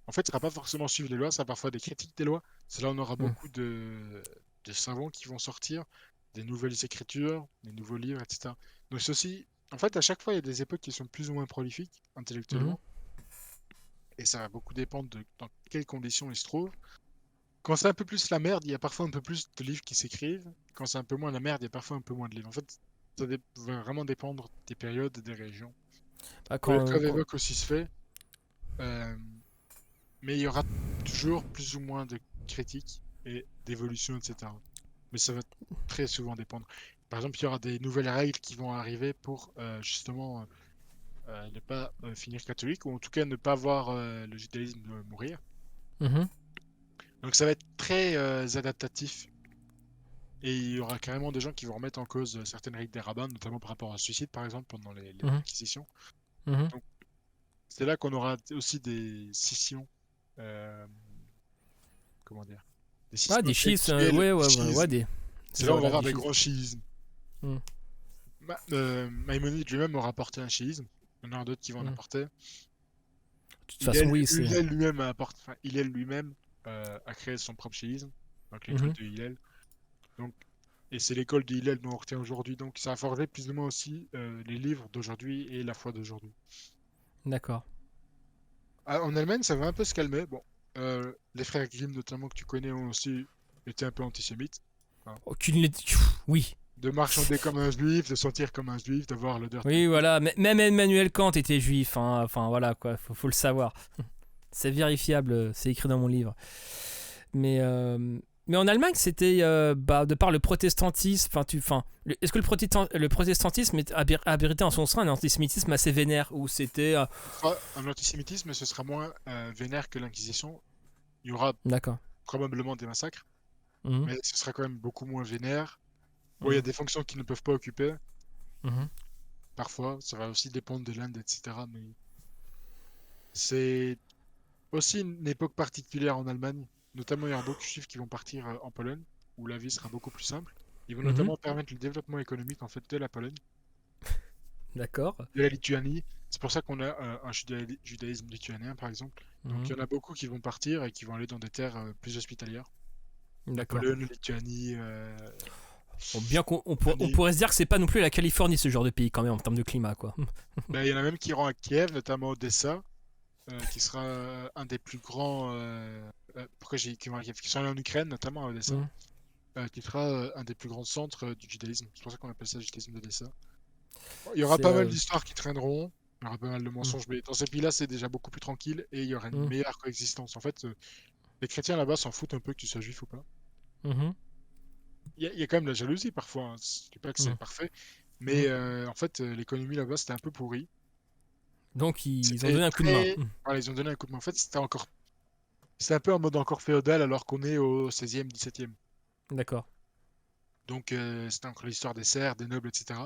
En fait, ça ne va pas forcément suivre les lois, ça sera parfois des critiques des lois. C'est là où on aura Mhm. beaucoup de savants qui vont sortir, des nouvelles écritures, des nouveaux livres, etc. Donc c'est aussi... En fait, à chaque fois, il y a des époques qui sont plus ou moins prolifiques Mhm. intellectuellement, et ça va beaucoup dépendre de dans quelles conditions ils se trouvent. Quand c'est un peu plus la merde, il y a parfois un peu plus de livres qui s'écrivent. Quand c'est un peu moins la merde, il y a parfois un peu moins de livres. En fait, va vraiment dépendre des périodes et des régions. Bah, Le quand, club quand- évoque aussi se fait, euh, mais il y aura toujours plus ou moins de critiques et d'évolution, etc. Mais ça va très souvent dépendre. Par exemple, il y aura des nouvelles règles qui vont arriver pour justement ne pas finir catholique, ou en tout cas ne pas voir le judaïsme mourir. Mhm. Donc ça va être très adaptatif. Et il y aura carrément des gens qui vont remettre en cause certaines règles des rabbins, notamment par rapport au suicide, par exemple, pendant Mhm. l'Inquisition. Mhm. Donc, c'est là qu'on aura aussi des scissions, euh, comment dire, des Ah, schismes des schismes, intellectuels, ouais, des ouais, ouais, ouais, schismes. des. C'est C'est ça, là où on va voilà, avoir des des schismes. grands schismes. Mhm. Maïmonide lui-même aura apporté un schisme. Il y en aura d'autres qui vont en Mhm. apporter. De toute façon, oui, c'est. Hillel lui-même a apporté, enfin, Hillel lui-même a créé son propre schisme, donc l'école Mhm. de Hillel. Donc, et c'est l'école de Hillel dont on retient aujourd'hui. Donc, ça a forgé plus ou moins aussi les livres d'aujourd'hui et la foi d'aujourd'hui. D'accord. Ah, en Allemagne, ça va un peu se calmer. Bon, les frères Grimm, notamment, que tu connais, ont aussi été un peu antisémites, hein. Aucune. Oui. De marchander comme un juif, de sentir comme un juif, d'avoir l'odeur de Oui, juif. voilà. Même Emmanuel Kant était juif, hein. Enfin, voilà, quoi. Faut le savoir. C'est vérifiable, c'est écrit dans mon livre. Mais, euh, mais en Allemagne, c'était bah, de par le protestantisme. Est-ce que le protestantisme abritait en son sein un antisémitisme assez vénère ou c'était Ce sera un antisémitisme, mais ce sera moins vénère que l'Inquisition. Il y aura d'accord. probablement des massacres, Mhm. mais ce sera quand même beaucoup moins vénère. Bon, il y a Mhm. des fonctions qu'ils ne peuvent pas occuper, Mhm. parfois. Ça va aussi dépendre de l'Inde, etc. Mais c'est aussi une époque particulière en Allemagne. Notamment, il y aura beaucoup de juifs qui vont partir en Pologne, où la vie sera beaucoup plus simple. Ils vont Mhm. notamment permettre le développement économique en fait de la Pologne, D'accord. de la Lituanie. C'est pour ça qu'on a un judaïsme lituanien, par exemple. Donc, il Mhm. y en a beaucoup qui vont partir et qui vont aller dans des terres plus hospitalières. La D'accord. Pologne, la Lituanie, Bon, bien on Lituanie. pourrait se dire que c'est pas non plus la Californie ce genre de pays quand même en termes de climat, quoi. Ben, il y en a même qui iront à Kiev, notamment Odessa, qui sera un des plus grands. Pourquoi j'ai dit qui vont à Kiev? Qui sont allés en Ukraine, notamment à Odessa, Mhm. qui sera un des plus grands centres du judaïsme. C'est pour ça qu'on appelle ça le judaïsme d'Odessa. Bon, il y aura C'est pas mal d'histoires qui traîneront, il y aura pas mal de mhm. mensonges, mais dans ces pays-là, c'est déjà beaucoup plus tranquille et il y aura une Mhm. meilleure coexistence. En fait, les chrétiens là-bas s'en foutent un peu que tu sois juif ou pas. Mhm. Il y a quand même la jalousie parfois, hein. Je dis pas que c'est Mhm. parfait, mais Mhm. en fait, l'économie là-bas, c'était un peu pourri. Donc ils ont C'était donné un coup de main. très. Voilà, ils ont donné un coup de main. En fait, c'était un peu en mode encore féodal alors qu'on est au 16e, 17e. D'accord. Donc, c'était encore l'histoire des serfs, des nobles, etc.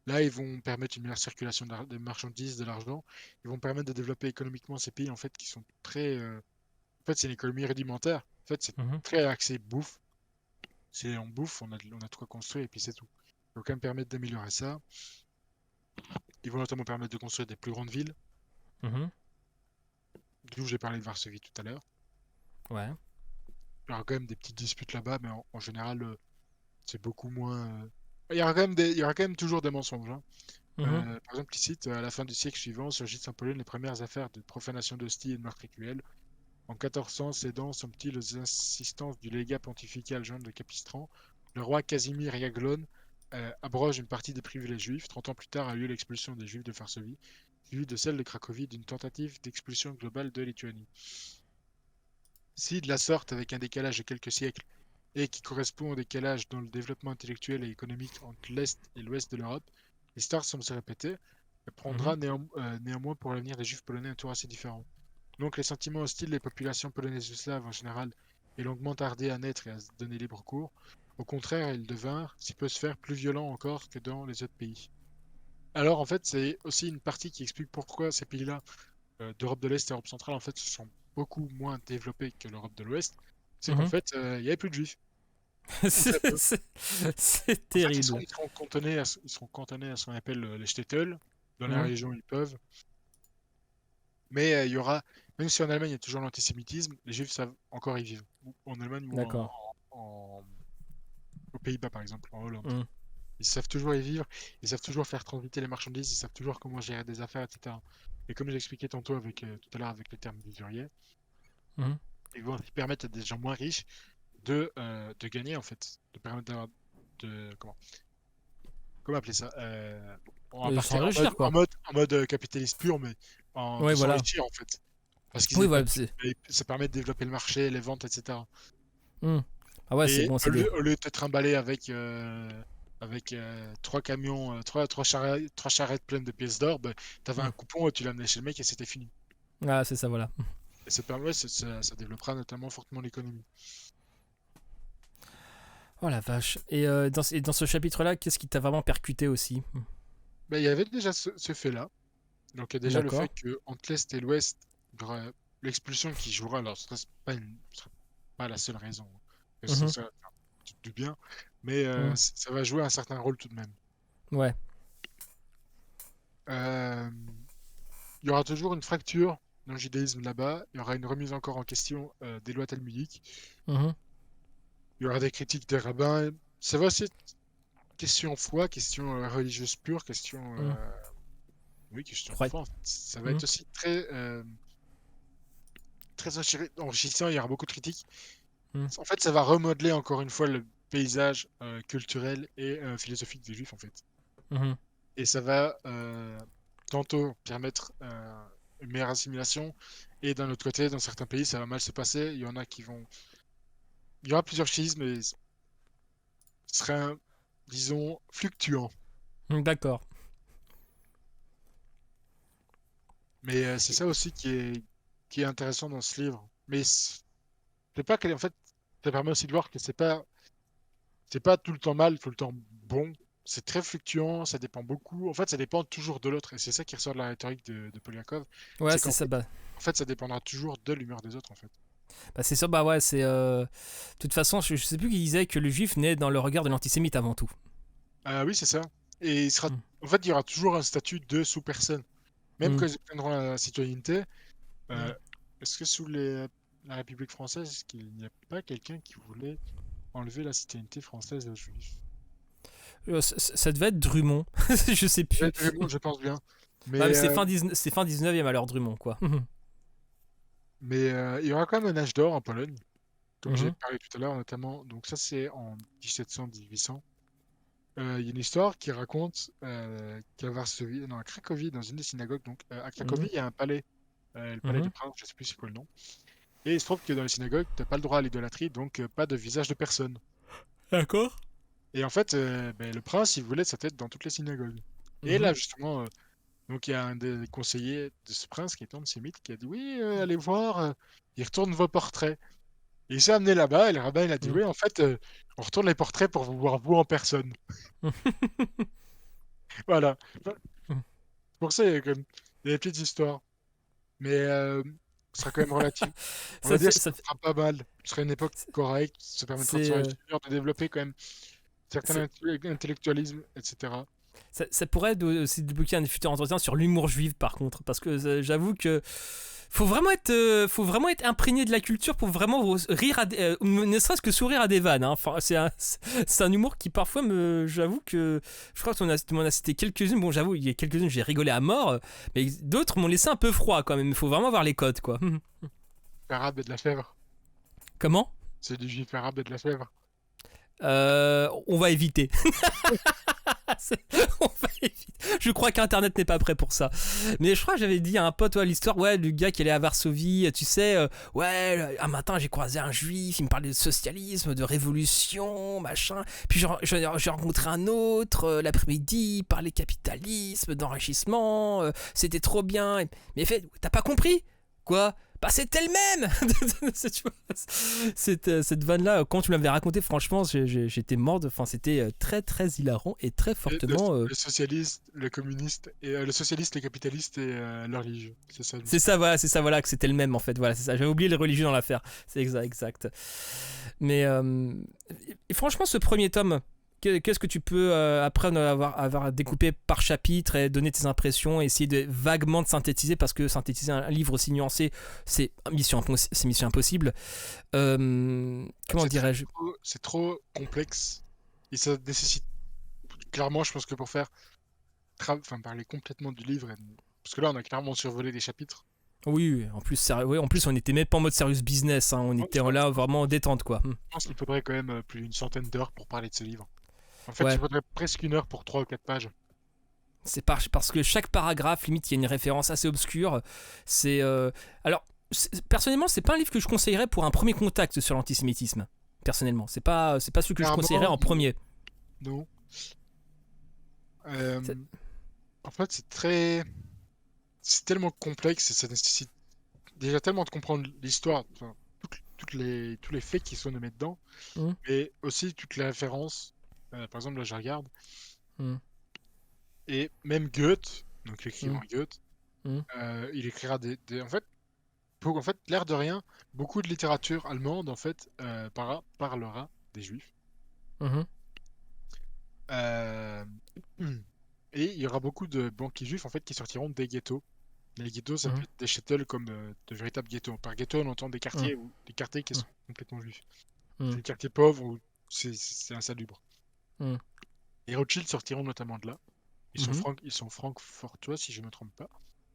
Là, ils vont permettre une meilleure circulation des marchandises, de l'argent. Ils vont permettre de développer économiquement ces pays, en fait, qui sont très. En fait, c'est une économie rudimentaire. En fait, c'est Mhm. très axé bouffe. C'est on bouffe, on a de quoi construire et puis c'est tout. Ils vont quand même permettre d'améliorer ça. Ils vont notamment permettre de construire des plus grandes villes, Mhm. d'où j'ai parlé de Varsovie tout à l'heure. Ouais. Il y aura quand même des petites disputes là-bas, mais en général, c'est beaucoup moins. il y aura quand même toujours des mensonges, hein. Mhm, Par exemple, il cite à la fin du siècle suivant surgissent en Pologne les premières affaires de profanation d'hosties et de meurtres rituels. En 1400, cédant somme-t-il aux insistances du légat pontifical Jean de Capistran, le roi Casimir Jagiellon abroge une partie des privilèges juifs. 30 ans plus tard a lieu l'expulsion des juifs de Varsovie, suivie de celle de Cracovie d'une tentative d'expulsion globale de Lituanie. Si, de la sorte, avec un décalage de quelques siècles, et qui correspond au décalage dans le développement intellectuel et économique entre l'Est et l'Ouest de l'Europe, l'histoire semble se répéter, elle mhm. prendra néanmoins pour l'avenir des juifs polonais un tour assez différent. Donc les sentiments hostiles des populations polonaises ou slaves en général aient longuement tardé à naître et à se donner libre cours. Au contraire, ils devinrent, si peut se faire, plus violents encore que dans les autres pays. Alors en fait, c'est aussi une partie qui explique pourquoi ces pays-là, d'Europe de l'Est et Europe centrale, en fait, se sont beaucoup moins développés que l'Europe de l'Ouest. C'est qu'en Mhm. fait, il n'y avait plus de juifs, ou très C'est peu. c'est- c'est En fait, terrible. ils sont cantonnés à ce qu'on appelle les shtetl. Dans la Mhm, région, ils peuvent. Mais il y aura, même si en Allemagne il y a toujours l'antisémitisme, les Juifs savent encore y vivre. Ou en Allemagne ou d'accord. en- aux Pays-Bas, par exemple, en Hollande. Mhm, Ils savent toujours y vivre, ils savent toujours faire transiter les marchandises, ils savent toujours comment gérer des affaires, etc. Et comme j'expliquais tantôt tout à l'heure avec le terme d'usurier, mhm. ils vont permettre à des gens moins riches de gagner, en fait. De permettre d'avoir comment, comment appeler ça? On va partir S'enrichir, quoi. en mode capitaliste pur, mais Oui, de voilà. s'enrichir, en fait. Parce qu'ils Oui, n'aient pas voilà. de ça permet de développer le marché, les ventes, etc. Mhm. Ah ouais, c'est Et bon, c'est des. au lieu de te trimballer avec trois camions, trois charrettes pleines de pièces d'or, bah, tu avais un Mhm. coupon et tu l'amenais chez le mec et c'était fini. Ah, c'est ça, voilà. Et ça permet, ça développera notamment fortement l'économie. Oh la vache. Et, et dans ce chapitre-là, qu'est-ce qui t'a vraiment percuté aussi? Bah, il y avait déjà ce fait-là. Donc il y a déjà le fait D'accord. que entre l'Est et l'Ouest, il y aura l'expulsion qui jouera. Alors ce sera pas la seule raison, hein. Et ce Mhm, sera du bien, mais mhm. ça va jouer un certain rôle tout de même. Ouais. Euh, Il y aura toujours une fracture dans le judaïsme là-bas. Il y aura une remise encore en question des lois talmudiques. Mhm, Il y aura des critiques des rabbins. Ça va aussi être question foi, question religieuse pure, question, mhm. oui, question de Croix. foi, en fait. Ça va Mhm, être aussi très enrichissant. Il y aura beaucoup de critiques. mhm, En fait, ça va remodeler encore une fois le paysage culturel et philosophique des Juifs, en fait. mhm. Et ça va tantôt permettre une meilleure assimilation, et d'un autre côté, dans certains pays, ça va mal se passer. Il y en a qui vont. Il y aura plusieurs schismes, mais ce sera, disons, fluctuant. D'accord. Mais c'est ça aussi qui est intéressant dans ce livre. Mais c'est pas que, en fait, ça permet aussi de voir que c'est pas tout le temps mal, tout le temps bon. C'est très fluctuant, ça dépend beaucoup. En fait, ça dépend toujours de l'autre. Et c'est ça qui ressort de la rhétorique de Poliakov. Ouais, C'est c'est qu'en ça. fait, Bah, ça dépendra toujours de l'humeur des autres, en fait. bah, c'est sûr, bah ouais, c'est. De toute façon, je sais plus qui disait que le juif naît dans le regard de l'antisémite avant tout. Ah oui, c'est ça. Et Mhm, en fait, il y aura toujours un statut de sous-personne. Même mhm, quand ils obtiendront la citoyenneté, mhm. euh, est-ce que la République française, est-ce qu'il n'y a pas quelqu'un qui voulait enlever la citoyenneté française aux Juifs? Ça devait être Drummond. Je sais plus. Bon, je pense bien. Ouais, mais Mais, c'est fin 19e alors Drummond, quoi. il y aura quand même un âge d'or en Pologne, comme j'ai Mhm, parlé tout à l'heure, notamment. Donc ça, c'est en 1700-1800. Il y a une histoire qui raconte qu'à Varsovie, non, à Cracovie, dans une des synagogues, donc à mhm, Cracovie, il y a un palais, le palais mhm. du prince, je sais plus c'est quoi le nom. Et il se trouve que dans les synagogues, t'as pas le droit à l'idolâtrie, donc pas de visage de personne. D'accord. Et en fait, ben, le prince, il voulait sa tête dans toutes les synagogues. Et Mhm, là, justement, donc il y a un des conseillers de ce prince qui est antisémite qui a dit oui, allez voir, il retourne vos portraits. Et il s'est amené là-bas, et le rabbin il a dit mhm. oui, en fait, on retourne les portraits pour vous voir vous en personne. Voilà. Pour ça, il y a des petites histoires. Mais ce sera quand même relatif. On va Ça dire fait, que ça ça fait- sera pas mal. Ce sera une époque correcte, ça permettra de c'est s'enrichir, de développer quand même certain c'est intellectualisme, etc. Ça pourrait être aussi débloquer un futur entretien sur l'humour juif, par contre, parce que j'avoue que faut vraiment être imprégné de la culture pour vraiment rire, ne serait-ce que sourire à des vannes. Hein. Enfin, c'est un humour qui parfois j'avoue que, je crois que tu m'en as cité quelques-unes. Bon, j'avoue, il y a quelques-unes j'ai rigolé à mort, mais d'autres m'ont laissé un peu froid quand même. Il faut vraiment voir les codes, quoi. Arabe et de la fèvre. Comment? C'est du juif arabe et de la fèvre. On va éviter. On va éviter. Je crois qu'Internet n'est pas prêt pour ça. Mais je crois que j'avais dit à un pote, ouais, l'histoire, ouais, du gars qui allait à Varsovie, tu sais, ouais, un matin j'ai croisé un juif, il me parlait de socialisme, de révolution, machin. Puis j'ai rencontré un autre, l'après-midi, il parlait capitalisme, d'enrichissement, c'était trop bien. Mais fait, t'as pas compris? Quoi? Bah c'était le même. Tu vois, cette vanne là quand tu me l'avais raconté, franchement j'étais mort de faim. C'était très très hilarant et très fortement Le socialiste, le communiste, et le socialiste, le capitaliste et la religion. C'est ça. c'est ça voilà que c'était le même en fait, voilà c'est ça, j'avais oublié les religions dans l'affaire, c'est exact. Mais et franchement ce premier tome, qu'est-ce que tu peux, après avoir découpé par chapitre et donné tes impressions, essayer de vaguement de synthétiser, parce que synthétiser un livre aussi nuancé, c'est mission impossible. Comment dirais-je? C'est trop complexe et ça nécessite clairement, je pense que pour faire parler complètement du livre, parce que là on a clairement survolé des chapitres. Oui, en plus, en plus on était même pas en mode serious business, hein, on était là vraiment en détente quoi. Je pense qu'il faudrait quand même plus d'une centaine d'heures pour parler de ce livre. En fait, Ouais. il faudrait presque 1 heure pour 3 ou 4 pages. C'est parce que chaque paragraphe, limite, il y a une référence assez obscure. C'est alors personnellement, c'est pas un livre que je conseillerais pour un premier contact sur l'antisémitisme. Personnellement, c'est pas celui que je conseillerais en premier. Non. C'est- En fait, c'est tellement complexe et ça nécessite déjà tellement de comprendre l'histoire, enfin, tous les faits qui sont nommés dedans, Hum, mais aussi toutes les références. Par exemple, là, je regarde. hum, Et même Goethe, donc l'écrivain hum, Goethe, hum, il écrira en fait, l'air de rien, beaucoup de littérature allemande, en fait, parlera des Juifs. hum, Euh, Et il y aura beaucoup de banquiers juifs, en fait, qui sortiront des ghettos. Les ghettos, ça peut hum, être des shtetls comme de véritables ghettos. Par ghetto, on entend des hum, quartiers, ou des quartiers qui hum, sont complètement juifs. hum, Des quartiers pauvres où c'est insalubre. hum, Les Rothschild sortiront notamment de là. hum, Ils sont francfortois, si je ne me trompe pas.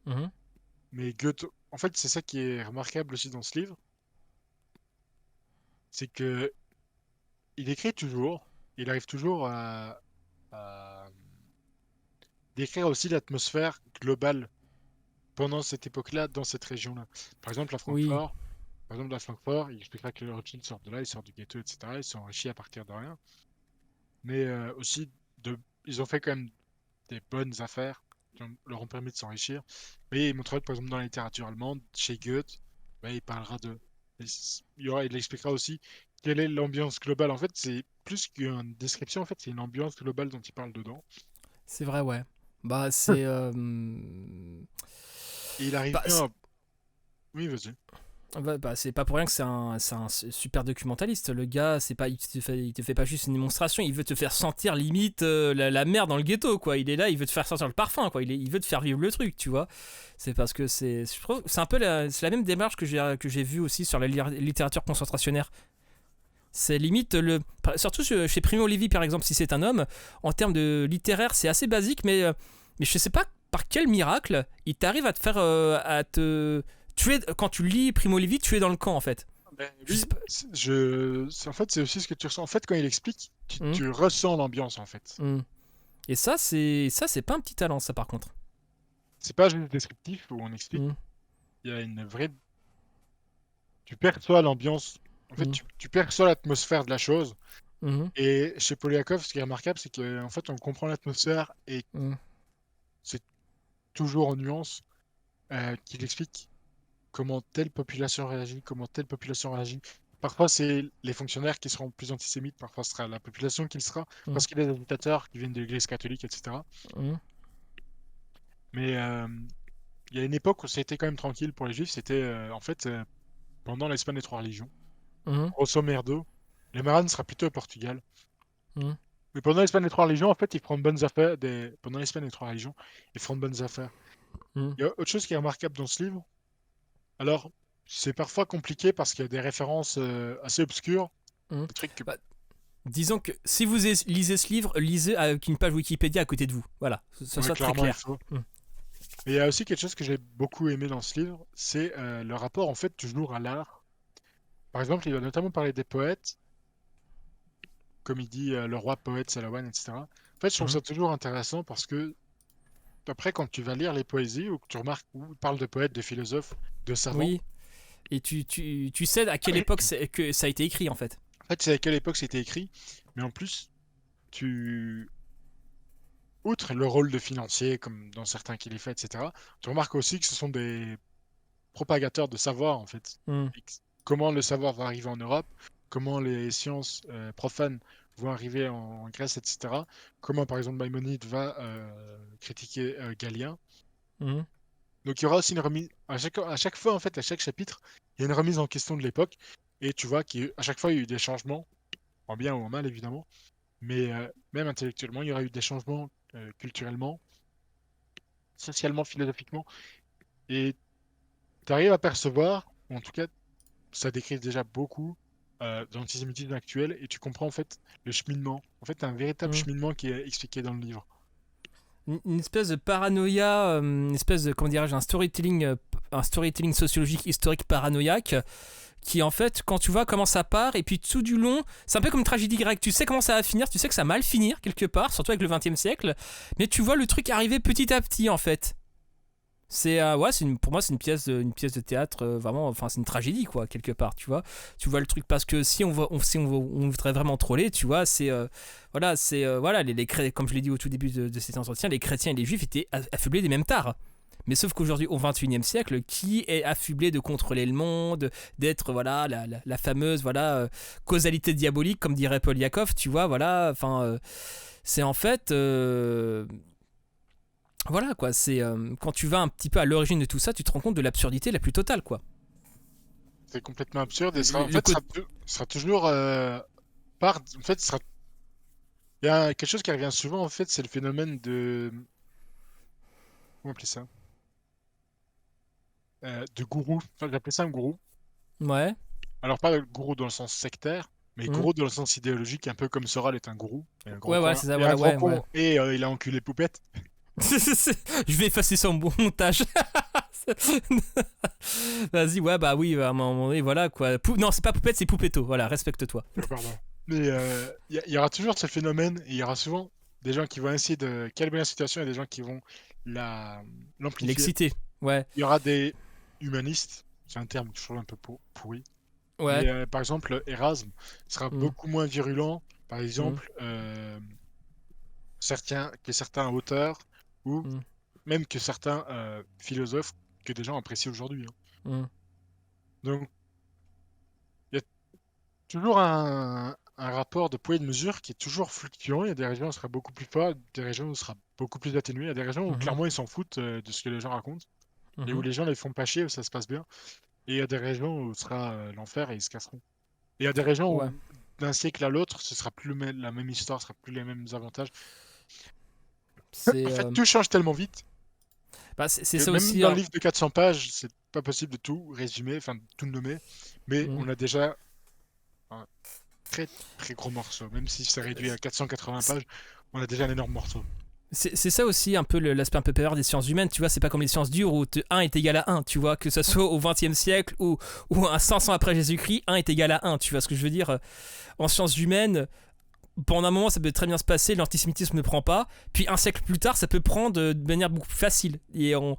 hum, Mais Goethe, en fait, c'est ça qui est remarquable aussi dans ce livre, c'est que il écrit toujours, il arrive toujours à décrire aussi l'atmosphère globale pendant cette époque-là, dans cette région-là. Par exemple, à oui, Francfort, il expliquera que les Rothschild sortent de là, ils sortent du ghetto, etc. Ils sont enrichis à partir de rien. Mais aussi, ils ont fait quand même des bonnes affaires qui leur ont permis de s'enrichir. Mais il montrera que, par exemple, dans la littérature allemande, chez Goethe, bah, il parlera de. Il expliquera aussi quelle est l'ambiance globale. En fait, c'est plus qu'une description, en fait, c'est une ambiance globale dont il parle dedans. c'est vrai, ouais. Bah c'est Et il arrive bah, bien à... Oui, vas-y. c'est pas pour rien que c'est un super documentaliste. Le gars, c'est pas, il te fait pas juste une démonstration, il veut te faire sentir limite la merde dans le ghetto, quoi. Il est là, il veut te faire sentir le parfum, quoi. Il veut te faire vivre le truc, tu vois. C'est parce que je trouve, c'est un peu c'est la même démarche que j'ai vue aussi sur la littérature concentrationnaire. C'est limite surtout chez Primo Levi par exemple, si c'est un homme, en termes de littéraire, c'est assez basique, mais je sais pas par quel miracle il t'arrive à te faire à te tuer quand tu lis Primo Levi, tu es dans le camp en fait. Ben, Je sais lui, pas. en fait, c'est aussi ce que tu ressens. En fait, quand il explique, Hum, tu ressens l'ambiance, en fait. hum. Et ça c'est pas un petit talent ça par contre. C'est pas juste descriptif où on explique. Hum, Il y a une vraie. Tu perçois l'ambiance. En fait, hum, tu perçois l'atmosphère de la chose. hum, Et chez Poliakov, ce qui est remarquable, c'est qu'en fait, on comprend l'atmosphère et hum, c'est toujours en nuance qu'il explique comment telle population réagit, comment telle population réagit. Parfois, c'est les fonctionnaires qui seront plus antisémites, parfois ce sera la population qui le sera, hum, parce qu'il y a des agitateurs qui viennent de l'église catholique, etc. hum, Mais il y a une époque où c'était quand même tranquille pour les juifs, c'était en fait pendant l'Espagne des Trois Religions. hum, Grosso merdo, le Maran sera plutôt au Portugal. hum, Mais pendant les semaines des Trois Religions, en fait, ils feront de bonnes affaires. Pendant les semaines des Trois Religions, ils feront de bonnes affaires. Hmm. Il y a autre chose qui est remarquable dans ce livre. Alors, c'est parfois compliqué parce qu'il y a des références assez obscures, Hmm. des trucs que Bah, disons que si vous lisez ce livre, lisez avec une page Wikipédia à côté de vous. Voilà, ça ouais, soit très clairement il clair. faut. Hmm. Mais il y a aussi quelque chose que j'ai beaucoup aimé dans ce livre, c'est le rapport en fait toujours à l'art. Par exemple, il va notamment parler des poètes, comme il dit le roi poète Salawan, etc. En fait, je trouve Hmm. ça toujours intéressant parce que après, quand tu vas lire les poésies ou que tu remarques où il parle de poètes, de philosophes, de savants, Oui, et tu sais à quelle époque que ça a été écrit en fait. en fait, c'est à quelle époque c'était écrit, mais en plus, tu outre le rôle de financier, comme dans certains qu'il est fait, etc., tu remarques aussi que ce sont des propagateurs de savoir, en fait. Hmm. Et comment le savoir va arriver en Europe, comment les sciences profanes vont arriver en Grèce, etc. Comment, par exemple, Maïmonide va critiquer Galien. Hmm. Donc, il y aura aussi une remise, à chaque fois, en fait, à chaque chapitre, il y a une remise en question de l'époque. Et tu vois qu'à chaque fois, il y a eu des changements, en bien ou en mal, évidemment. Mais même intellectuellement, il y aura eu des changements culturellement, socialement, philosophiquement. Et tu arrives à percevoir, ou en tout cas, ça décrit déjà beaucoup de l'antisémitisme actuel, et tu comprends en fait le cheminement. En fait, un véritable Hmm. cheminement qui est expliqué dans le livre. Une espèce de paranoïa, une espèce de, comment dirais-je, un storytelling sociologique historique paranoïaque qui en fait, quand tu vois comment ça part, et puis tout du long, c'est un peu comme une tragédie grecque, tu sais comment ça va finir, tu sais que ça va mal finir quelque part, surtout avec le XXe siècle, mais tu vois le truc arriver petit à petit en fait. C'est ouais, pour moi c'est une pièce de théâtre vraiment, enfin c'est une tragédie quoi quelque part, tu vois. Tu vois le truc parce que si on voudrait vraiment troller, tu vois, voilà, comme je l'ai dit au tout début de cet entretien, les chrétiens et les juifs étaient affublés des mêmes tares. Mais sauf qu'aujourd'hui, au XXIe siècle, qui est affublé de contrôler le monde, d'être voilà la fameuse causalité diabolique, comme dirait Paul Yakov, tu vois, voilà, enfin, c'est en fait, voilà quoi, c'est quand tu vas un petit peu à l'origine de tout ça, tu te rends compte de l'absurdité la plus totale, quoi. C'est complètement absurde et Le, en le fait, côté, sera toujours en fait, il y a quelque chose qui revient souvent en fait, c'est le phénomène de comment appeler ça? De gourou. Enfin, j'appelais ça un gourou. ouais, Alors pas le gourou dans le sens sectaire, mais hmm. gourou dans le sens idéologique, un peu comme Soral est un gourou et un grand Ouais, voilà, con c'est ça, et un voilà, grand ouais, ouais. con et il a enculé Poupette. Je vais effacer ça en montage. Vas-y, ouais, bah oui, à un moment donné, voilà quoi. Non, c'est pas Poupette, c'est Poupetto, voilà, respecte-toi. Pardon. Mais il y aura toujours ce phénomène et il y aura souvent des gens qui vont essayer de calmer la situation et des gens qui vont la l'amplifier. L'excité, ouais, Il y aura des humanistes, c'est un terme toujours un peu pourri, mais ouais. par exemple Erasme sera Hmm, beaucoup moins virulent, par hmm, exemple que certains auteurs ou hmm, même que certains philosophes que des gens apprécient aujourd'hui, hein. hmm. Donc il y a toujours un rapport de poids et de mesure qui est toujours fluctuant. Il y a des régions où ce sera beaucoup plus fort, des régions où ce sera beaucoup plus atténué. Il y a des régions où Mhm, clairement ils s'en foutent de ce que les gens racontent et où mhm. les gens les font pas chier, où ça se passe bien. Et il y a des régions où ce sera l'enfer et ils se casseront. Et il y a des régions Ouais. où d'un siècle à l'autre, ce sera plus la même histoire, ce sera plus les mêmes avantages. En C'est fait, tout change tellement vite c'est que ça même aussi, dans le hein. livre de 400 pages, c'est pas possible de tout résumer, enfin de tout nommer. Mais Hmm. on a déjà un très très gros morceau. Même si c'est réduit à 480 pages, on a déjà un énorme morceau. C'est ça aussi un peu l'aspect un peu pervers des sciences humaines, tu vois, c'est pas comme les sciences dures où 1 est égal à 1, tu vois, que ce soit au XXe siècle ou à 500 après Jésus-Christ, 1 est égal à 1, tu vois ce que je veux dire. En sciences humaines, pendant un moment ça peut très bien se passer, l'antisémitisme ne prend pas, puis un siècle plus tard ça peut prendre de manière beaucoup plus facile, et on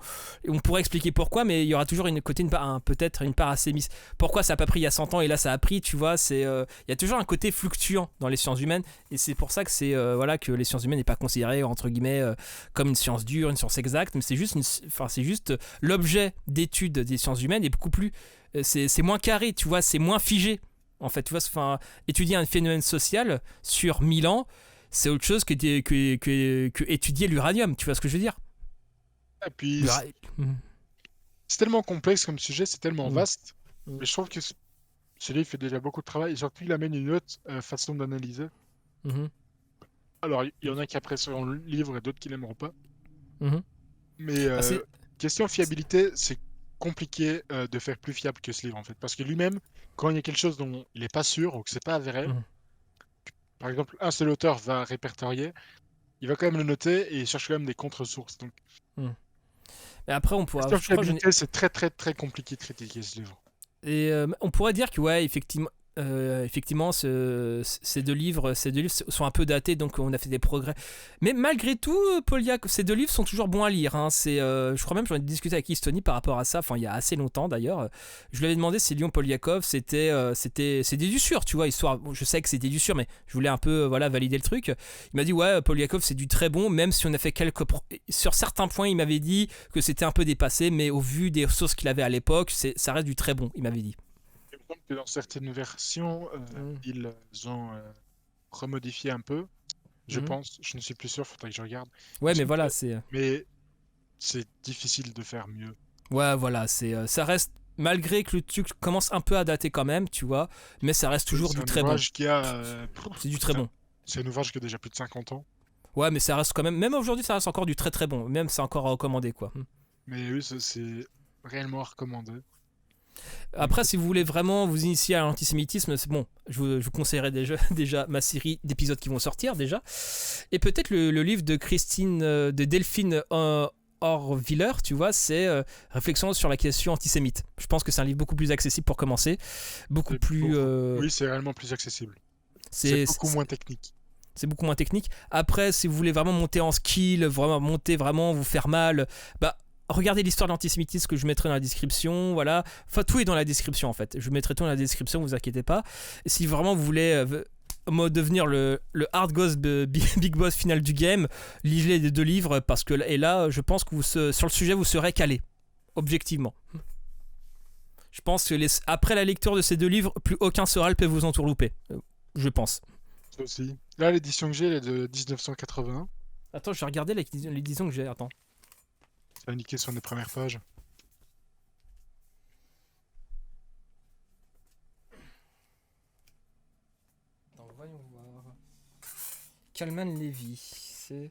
pourrait expliquer pourquoi, mais il y aura toujours peut-être une part assez mise. Pourquoi ça n'a pas pris il y a 100 ans et là ça a pris, tu vois, il y a toujours un côté fluctuant dans les sciences humaines, et c'est pour ça que voilà, que les sciences humaines n'est pas considérée entre guillemets comme une science dure, une science exacte, mais c'est juste l'objet d'étude des sciences humaines est beaucoup plus, c'est moins carré, tu vois, c'est moins figé. En fait, tu vois, enfin, étudier un phénomène social sur 1000 ans, c'est autre chose que étudier l'uranium. Tu vois ce que je veux dire? Et puis, L'ura- Mm, c'est tellement complexe comme sujet, c'est tellement mm, vaste. mm, Mais je trouve que ce livre fait déjà beaucoup de travail et surtout il amène une autre façon d'analyser. mhm. Alors, il y en a qui apprécieront le livre et d'autres qui l'aimeront pas. Mhm. Mais Bah, question fiabilité, c'est compliqué de faire plus fiable que ce livre en fait. Parce que lui-même, quand il y a quelque chose dont il n'est pas sûr ou que c'est pas avéré, mhm. par exemple, un seul auteur va répertorier, il va quand même le noter et il cherche quand même des contre-sources. Donc, Mhm. Mais après, on pourra, question je crois que je n'ai- fiabilité, c'est très très très compliqué de critiquer ce livre. Et on pourrait dire que ouais, effectivement, ces deux livres sont un peu datés, donc on a fait des progrès. Mais malgré tout, Poliakov, ces deux livres sont toujours bons à lire. Hein. Je crois même que j'en ai discuté avec Eastony par rapport à ça. Enfin, il y a assez longtemps d'ailleurs. Je lui avais demandé si Léon Poliakov c'était du sûr, tu vois, histoire. Bon, je sais que c'était du sûr, mais je voulais un peu voilà valider le truc. Il m'a dit ouais, Poliakov c'est du très bon, même si on a fait sur certains points, il m'avait dit que c'était un peu dépassé, mais au vu des ressources qu'il avait à l'époque, ça reste du très bon. Il m'avait dit. Il me semble que dans certaines versions, Mm. ils ont remodifié un peu. Je Mhm. pense, je ne suis plus sûr, faudrait que je regarde. Il Ouais, me mais semble voilà, que- Mais c'est difficile de faire mieux. ouais, voilà, ça reste. Malgré que le truc commence un peu à dater quand même, tu vois, mais ça reste toujours C'est du un très bon. ouvrage qui a. C'est du très bon. C'est un ouvrage qui a déjà plus de 50 ans. Ouais, mais ça reste quand même. Même aujourd'hui, ça reste encore du très très bon. Même c'est encore à recommander, quoi. Mais oui, c'est réellement à recommander. Donc, Après, si vous voulez vraiment vous initier à l'antisémitisme, c'est bon. Je vous conseillerais déjà ma série d'épisodes qui vont sortir déjà. Et peut-être le livre de de Delphine Horviller, tu vois, c'est Réflexion sur la question antisémite. Je pense que c'est un livre beaucoup plus accessible pour commencer. Beaucoup plus. Oui, c'est réellement plus accessible. C'est C'est beaucoup moins technique. c'est beaucoup moins technique. Après, si vous voulez vraiment monter en skill, vraiment vous faire mal, bah regardez l'histoire de l'antisémitisme que je mettrai dans la description, voilà. Enfin, tout est dans la description en fait. Je mettrai tout dans la description, vous inquiétez pas. Et si vraiment vous voulez devenir le hard boss big boss final du game, lisez les deux livres parce que et là, je pense que sur le sujet vous serez calé, objectivement. Je pense que après la lecture de ces deux livres, plus aucun Soral peut vous entourlouper. Je pense. Ça aussi. Là, l'édition que j'ai, elle est de 1981. Attends, je vais regarder l'édition que j'ai. Attends. C'est indiqué sur les premières pages. Voyons voir. Kalman Levy, c'est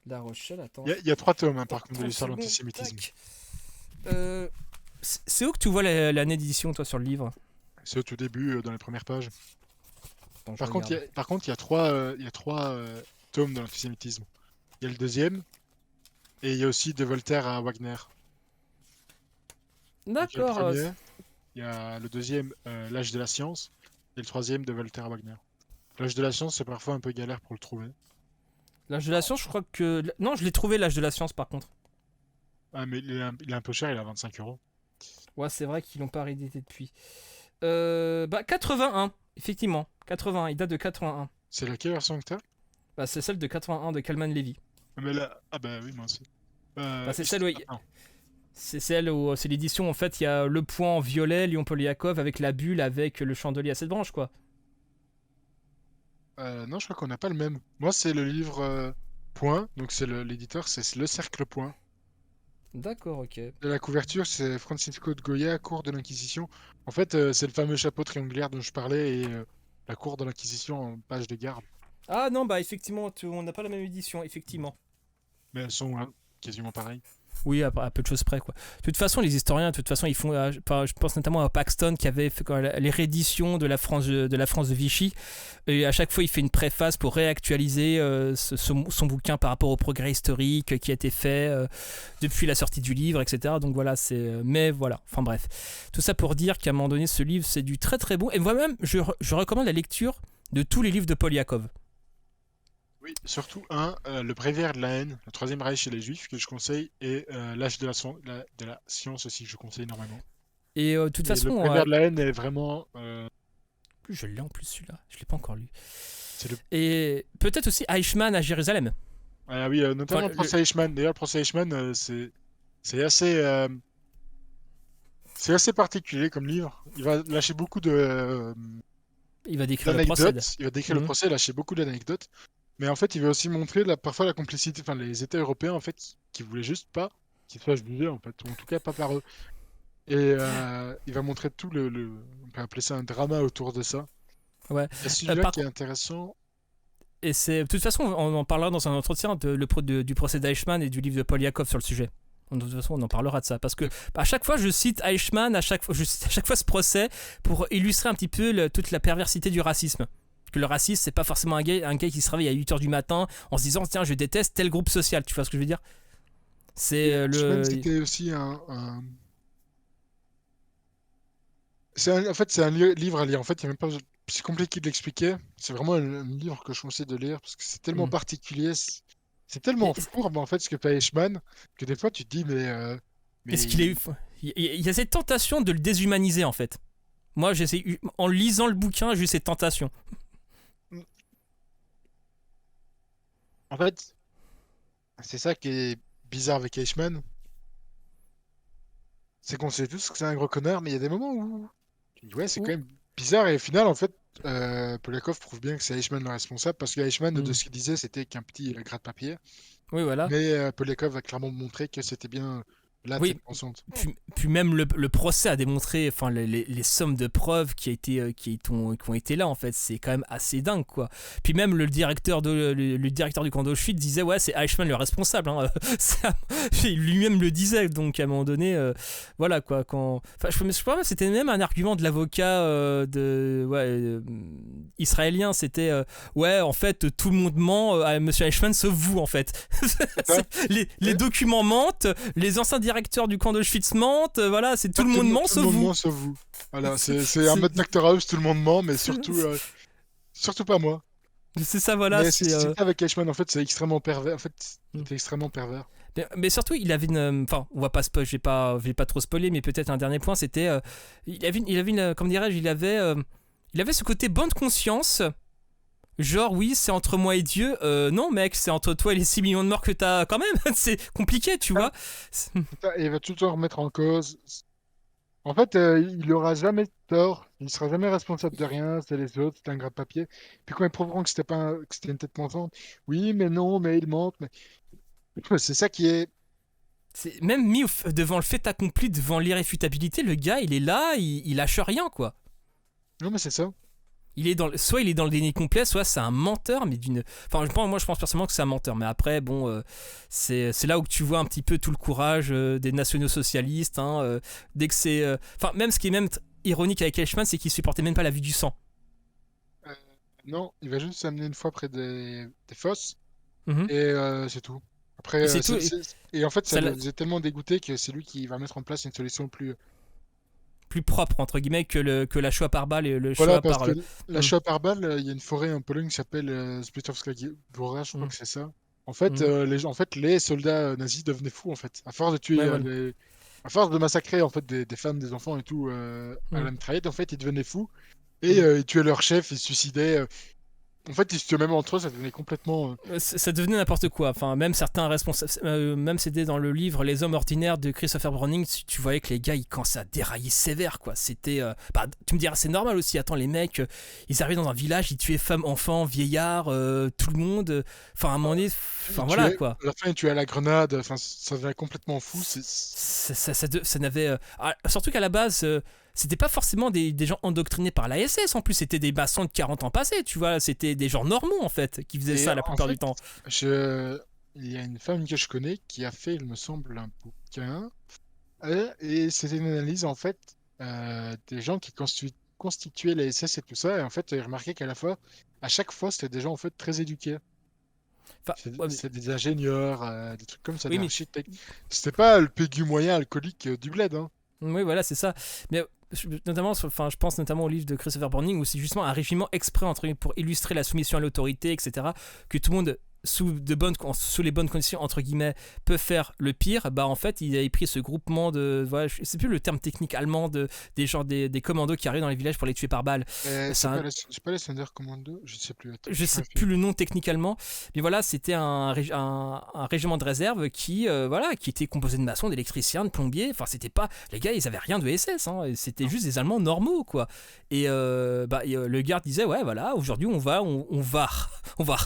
La Rochelle. Attends. Il y a 3 tomes, hein, par contre, de 30 l'histoire de secondes, l'antisémitisme. tac. C'est où que tu vois l'année d'édition, toi, sur le livre? C'est au tout début, dans les premières pages. Attends, je Par contre, regarde. il y a trois tomes de l'antisémitisme. Il y a le deuxième, et il y a aussi de Voltaire à Wagner. Donc, il y a le D'accord. premier, il y a le deuxième, L'âge de la science, et le troisième de Voltaire à Wagner. L'âge de la science, c'est parfois un peu galère pour le trouver. L'âge de la science, je crois que. Non, je l'ai trouvé, l'âge de la science, par contre. Ah, mais il est un peu cher, il est à 25 €. Ouais, c'est vrai qu'ils l'ont pas réédité depuis. Bah, 81, effectivement. 81, il date de 81. C'est laquelle version que t'as? Bah, c'est celle de 81 de Kalman Levy. Ah, mais là... Ah bah oui, moi aussi. Bah, c'est celle où. Attends. C'est celle où c'est l'édition, en fait, il y a le point en violet, Léon Poliakov, avec la bulle, avec le chandelier à 7 branches, quoi. Non, je crois qu'on n'a pas le même. Moi, c'est le livre Point, donc c'est l'éditeur, c'est Le Cercle Point. D'accord, ok. Et la couverture, c'est Francisco de Goya, Cour de l'Inquisition. En fait, c'est le fameux chapeau triangulaire dont je parlais et la Cour de l'Inquisition en page de garde. Ah non, bah effectivement, on n'a pas la même édition, effectivement. Mais elles sont quasiment pareilles. Oui, à peu de choses près, quoi. De toute façon, les historiens, de toute façon, ils font. Je pense notamment à Paxton qui avait fait les rééditions de la France de Vichy. Et à chaque fois, il fait une préface pour réactualiser son bouquin par rapport au progrès historique qui a été fait depuis la sortie du livre, etc. Donc voilà, mais voilà, enfin bref. Tout ça pour dire qu'à un moment donné, ce livre, c'est du très très bon. Et moi-même, je recommande la lecture de tous les livres de Poliakov. Oui, surtout le Bréviaire de la haine, le Troisième Reich chez les Juifs que je conseille, et L'âge de la science aussi que je conseille énormément. Et de toute Et le façon, Bréviaire de la haine est vraiment... je l'ai en plus celui-là, je l'ai pas encore lu. c'est le... Et peut-être aussi Eichmann à Jérusalem. Ah oui, notamment Enfin, le procès Eichmann. D'ailleurs, le procès Eichmann, c'est assez... C'est assez particulier comme livre. Il va lâcher beaucoup Il va décrire le procès. d'anecdotes. Il va décrire le Mhm. procès, lâcher beaucoup d'anecdotes. Mais en fait, il va aussi montrer parfois la complicité, enfin les États européens en fait, qui voulaient juste pas qu'ils soient jugés en fait, ou en tout cas pas par eux. Et il va montrer tout on peut appeler ça un drama autour de ça. Ouais. Il y a celui-là Par qui est contre, intéressant. Et c'est, de toute façon, on en parlera dans un entretien du procès d'Eichmann et du livre de Paul Yakov sur le sujet. De toute façon, on en parlera de ça. Parce que à chaque fois, je cite Eichmann, à chaque fois ce procès, pour illustrer un petit peu toute la perversité du racisme. Que le racisme, c'est pas forcément un gars qui se réveille à 8h du matin en se disant tiens, je déteste tel groupe social. Tu vois ce que je veux dire? C'est Eichmann, c'était aussi en fait, c'est un livre à lire. En fait, il y a même pas... c'est compliqué de l'expliquer. C'est vraiment un livre que je conseille de lire parce que c'est tellement Mm. particulier. C'est tellement fourbe, en fait, ce que fait Eichmann, que des fois, tu te dis, Est-ce qu'il mais est... Il y a cette tentation de le déshumaniser, en fait. Moi, en lisant le bouquin, j'ai eu cette tentation. en fait, c'est ça qui est bizarre avec Eichmann. C'est qu'on sait tous que c'est un gros connard, mais il y a des moments où tu dis, ouais, c'est quand Ou- même bizarre. Et au final, en fait, Polakov prouve bien que c'est Eichmann le responsable parce que Eichmann, de Mm. ce qu'il disait, c'était qu'un petit gratte-papier. Oui, voilà. Mais Polakov a clairement montré que c'était bien la Oui, tête pensante. puis même le procès a démontré, enfin les sommes de preuves qui ont été là en fait, c'est quand même assez dingue quoi. Puis même le directeur du camp d'Auschwitz disait ouais c'est Eichmann le responsable, hein. Lui-même le disait donc à un moment donné, voilà quoi enfin je crois que c'était même un argument de l'avocat israélien, c'était ouais en fait tout le monde ment à Monsieur Eichmann sauf vous en fait. Les documents mentent, les anciens directeurs du camp d'Auschwitz mentent, voilà, c'est tout le monde ment Tout le sauf monde vous. ment sauf vous. Voilà, c'est un mode Dr House, tout le monde ment, mais surtout pas moi. C'est ça, voilà, Mais c'est. c'est ça avec Eichmann, en fait, c'est extrêmement pervers. En fait, Mm. c'était extrêmement pervers. Mais surtout, il avait une. Enfin, on va pas spoiler, je vais pas trop spoiler, mais peut-être un dernier point, c'était. Il avait une. Comment dirais-je, il avait ce côté bonne conscience. Genre, oui, c'est entre moi et Dieu. Non, mec, c'est entre toi et les 6 millions de morts que t'as quand même. C'est compliqué, tu vois. Et il va tout le temps remettre en cause. En fait, il aura jamais tort. Il sera jamais responsable de rien. C'est les autres, c'est un gratte papier. Puis quand ils prouveront que que c'était une tête pensante, oui, mais non, mais il ment. Mais... C'est ça qui est. C'est même mis devant le fait accompli, devant l'irréfutabilité, le gars, il est là, il lâche rien, quoi. Non, mais c'est ça. Soit il est dans le déni complet, soit c'est un menteur, mais d'une. Enfin, moi je pense personnellement que c'est un menteur, mais après, bon, c'est là où tu vois un petit peu tout le courage des nationaux-socialistes, hein, dès que c'est. Enfin, même ce qui est même ironique avec Eichmann, c'est qu'il supportait même pas la vue du sang. Euh, non, il va juste s'amener une fois près des fosses Mhm. et c'est tout. Après, Et c'est tout. et en fait, ça Ça le faisait tellement dégoûté que c'est lui qui va mettre en place une solution plus. plus propre, entre guillemets, que la Shoah par balle et le Voilà, Shoah parce par. que la Mhm. Shoah par balle, il y a une forêt en Pologne qui s'appelle Splitowska Góra, je crois Mhm. que c'est ça. En fait, Mhm. les soldats nazis devenaient fous, en fait, à force de tuer Ouais, voilà. à force de massacrer en fait des femmes, des enfants et tout à Mhm. la mitraillette, en fait, ils devenaient fous et Mhm. ils tuaient leur chef, ils se suicidaient. En fait, ils se tuaient même entre eux, ça devenait complètement. Ça devenait n'importe quoi. Enfin, même certains responsables, même c'était dans le livre Les Hommes ordinaires de Christopher Browning, tu voyais que les gars ils commençaient à dérailler sévère quoi. C'était, tu me diras c'est normal aussi. Attends les mecs, ils arrivaient dans un village, ils tuaient femmes, enfants, vieillards, tout le monde. Enfin à un moment donné, enfin Ils voilà tuaient, quoi. à la fin, ils tuaient à la grenade, enfin, ça devenait complètement fou. Ça n'avait, surtout qu'à la base. C'était pas forcément des gens endoctrinés par la SS, en plus c'était des maçons de 40 ans passés, tu vois, c'était des gens normaux en fait qui faisaient Et ça la en plupart du fait, temps. il y a une femme que je connais qui a fait, il me semble, un bouquin. Et c'était une analyse, en fait, des gens qui constituaient les SS et tout ça. Et en fait, j'ai remarqué qu'à la fois, à chaque fois, c'était des gens, en fait, très éduqués. Enfin, ouais, C'est des ingénieurs, des trucs comme ça, des oui mais architectes. C'était pas le pégu moyen alcoolique du bled, hein. oui, voilà, c'est ça. Mais notamment, enfin, je pense notamment au livre de Christopher Browning où c'est justement un régiment exprès pour illustrer la soumission à l'autorité, etc. Que tout le monde sous les bonnes conditions entre guillemets peut faire le pire. Bah en fait, il avait pris ce groupement de, voilà, je sais plus le terme technique allemand des gens des commandos qui arrivent dans les villages pour les tuer par balle. C'est un, C'est pas les Sonderkommando, je sais plus. Attends, je je sais vérifie. plus le nom technique allemand, mais voilà, c'était un régiment de réserve qui, voilà, qui était composé de maçons, d'électriciens, de plombiers. Enfin, c'était pas les gars, ils avaient rien de SS, hein, c'était Non. juste des Allemands normaux, quoi. Et, le garde disait, ouais, voilà, aujourd'hui on va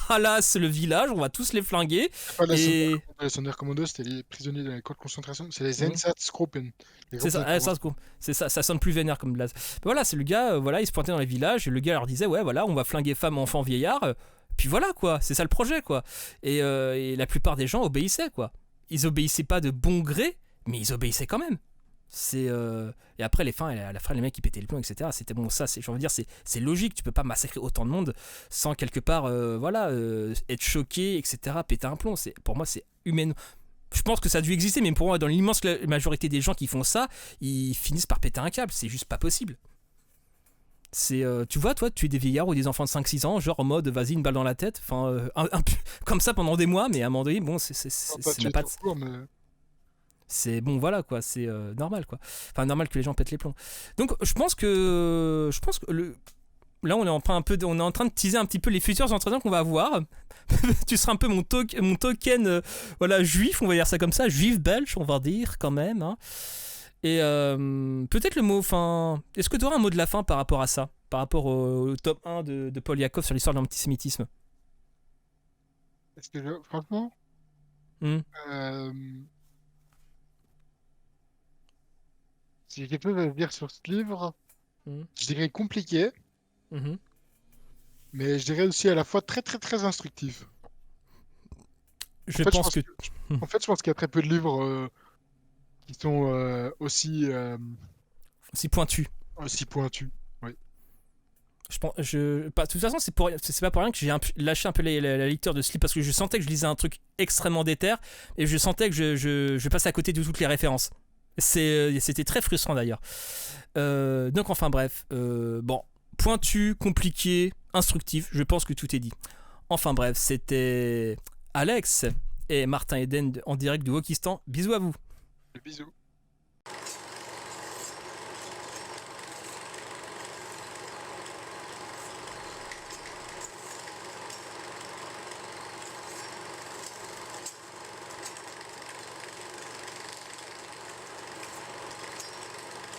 ralasse le village, on va tous les flinguer. C'est pas Et Les Sonderkommando, c'était les prisonniers de la camp de concentration. C'est les Mhm. Einsatzgruppen. Les C'est groupes ça, d'intervention. c'est ça, ça sonne plus vénère comme blase. Mais voilà, c'est le gars, voilà, il se pointait dans les villages et le gars leur disait, ouais, voilà, on va flinguer femmes, enfants, vieillards. Puis voilà, quoi, c'est ça le projet, quoi. Et la plupart des gens obéissaient, quoi. Ils obéissaient pas de bon gré, mais ils obéissaient quand même. Et après, à la fin, les mecs, ils pétaient le plomb, etc. C'était bon, ça, j'ai envie de dire, c'est logique. Tu peux pas massacrer autant de monde sans quelque part, être choqué, etc., péter un plomb. Pour moi, c'est humain. Je pense que ça a dû exister, mais pour moi, dans l'immense majorité des gens qui font ça, ils finissent par péter un câble. C'est juste pas possible. Tu vois, toi, tuer des vieillards ou des enfants de 5-6 ans, genre en mode vas-y, une balle dans la tête, enfin, comme ça pendant des mois, mais à un moment donné, bon, ça n'a pas de. C'est bon, voilà, quoi, c'est normal, quoi. Enfin, normal que les gens pètent les plombs. Donc, je pense que là, on est en train de teaser un petit peu les futurs entretiens qu'on va avoir. Tu seras un peu mon token, voilà, juif, on va dire ça comme ça, juif belge, on va dire quand même. Hein. Et peut-être le mot, enfin, est-ce que tu auras un mot de la fin par rapport à ça, par rapport au top 1 de Paul Yakov sur l'histoire de l'antisémitisme? Est-ce que franchement, si j'ai quelque chose à dire sur ce livre, je dirais compliqué, mais je dirais aussi à la fois très très très instructif. Je pense que. En fait, je pense qu'il y a très peu de livres qui sont aussi pointus. Aussi pointus, oui. De toute façon, c'est pas pour rien que j'ai lâché un peu la lecture de ce livre, parce que je sentais que je lisais un truc extrêmement déter et je sentais que je passais à côté de toutes les références. C'était très frustrant d'ailleurs. Donc enfin bref, bon, pointu, compliqué, instructif, je pense que tout est dit. Enfin bref, c'était Alex et Martin Eden en direct du Wokistan. Bisous à vous. Bisous.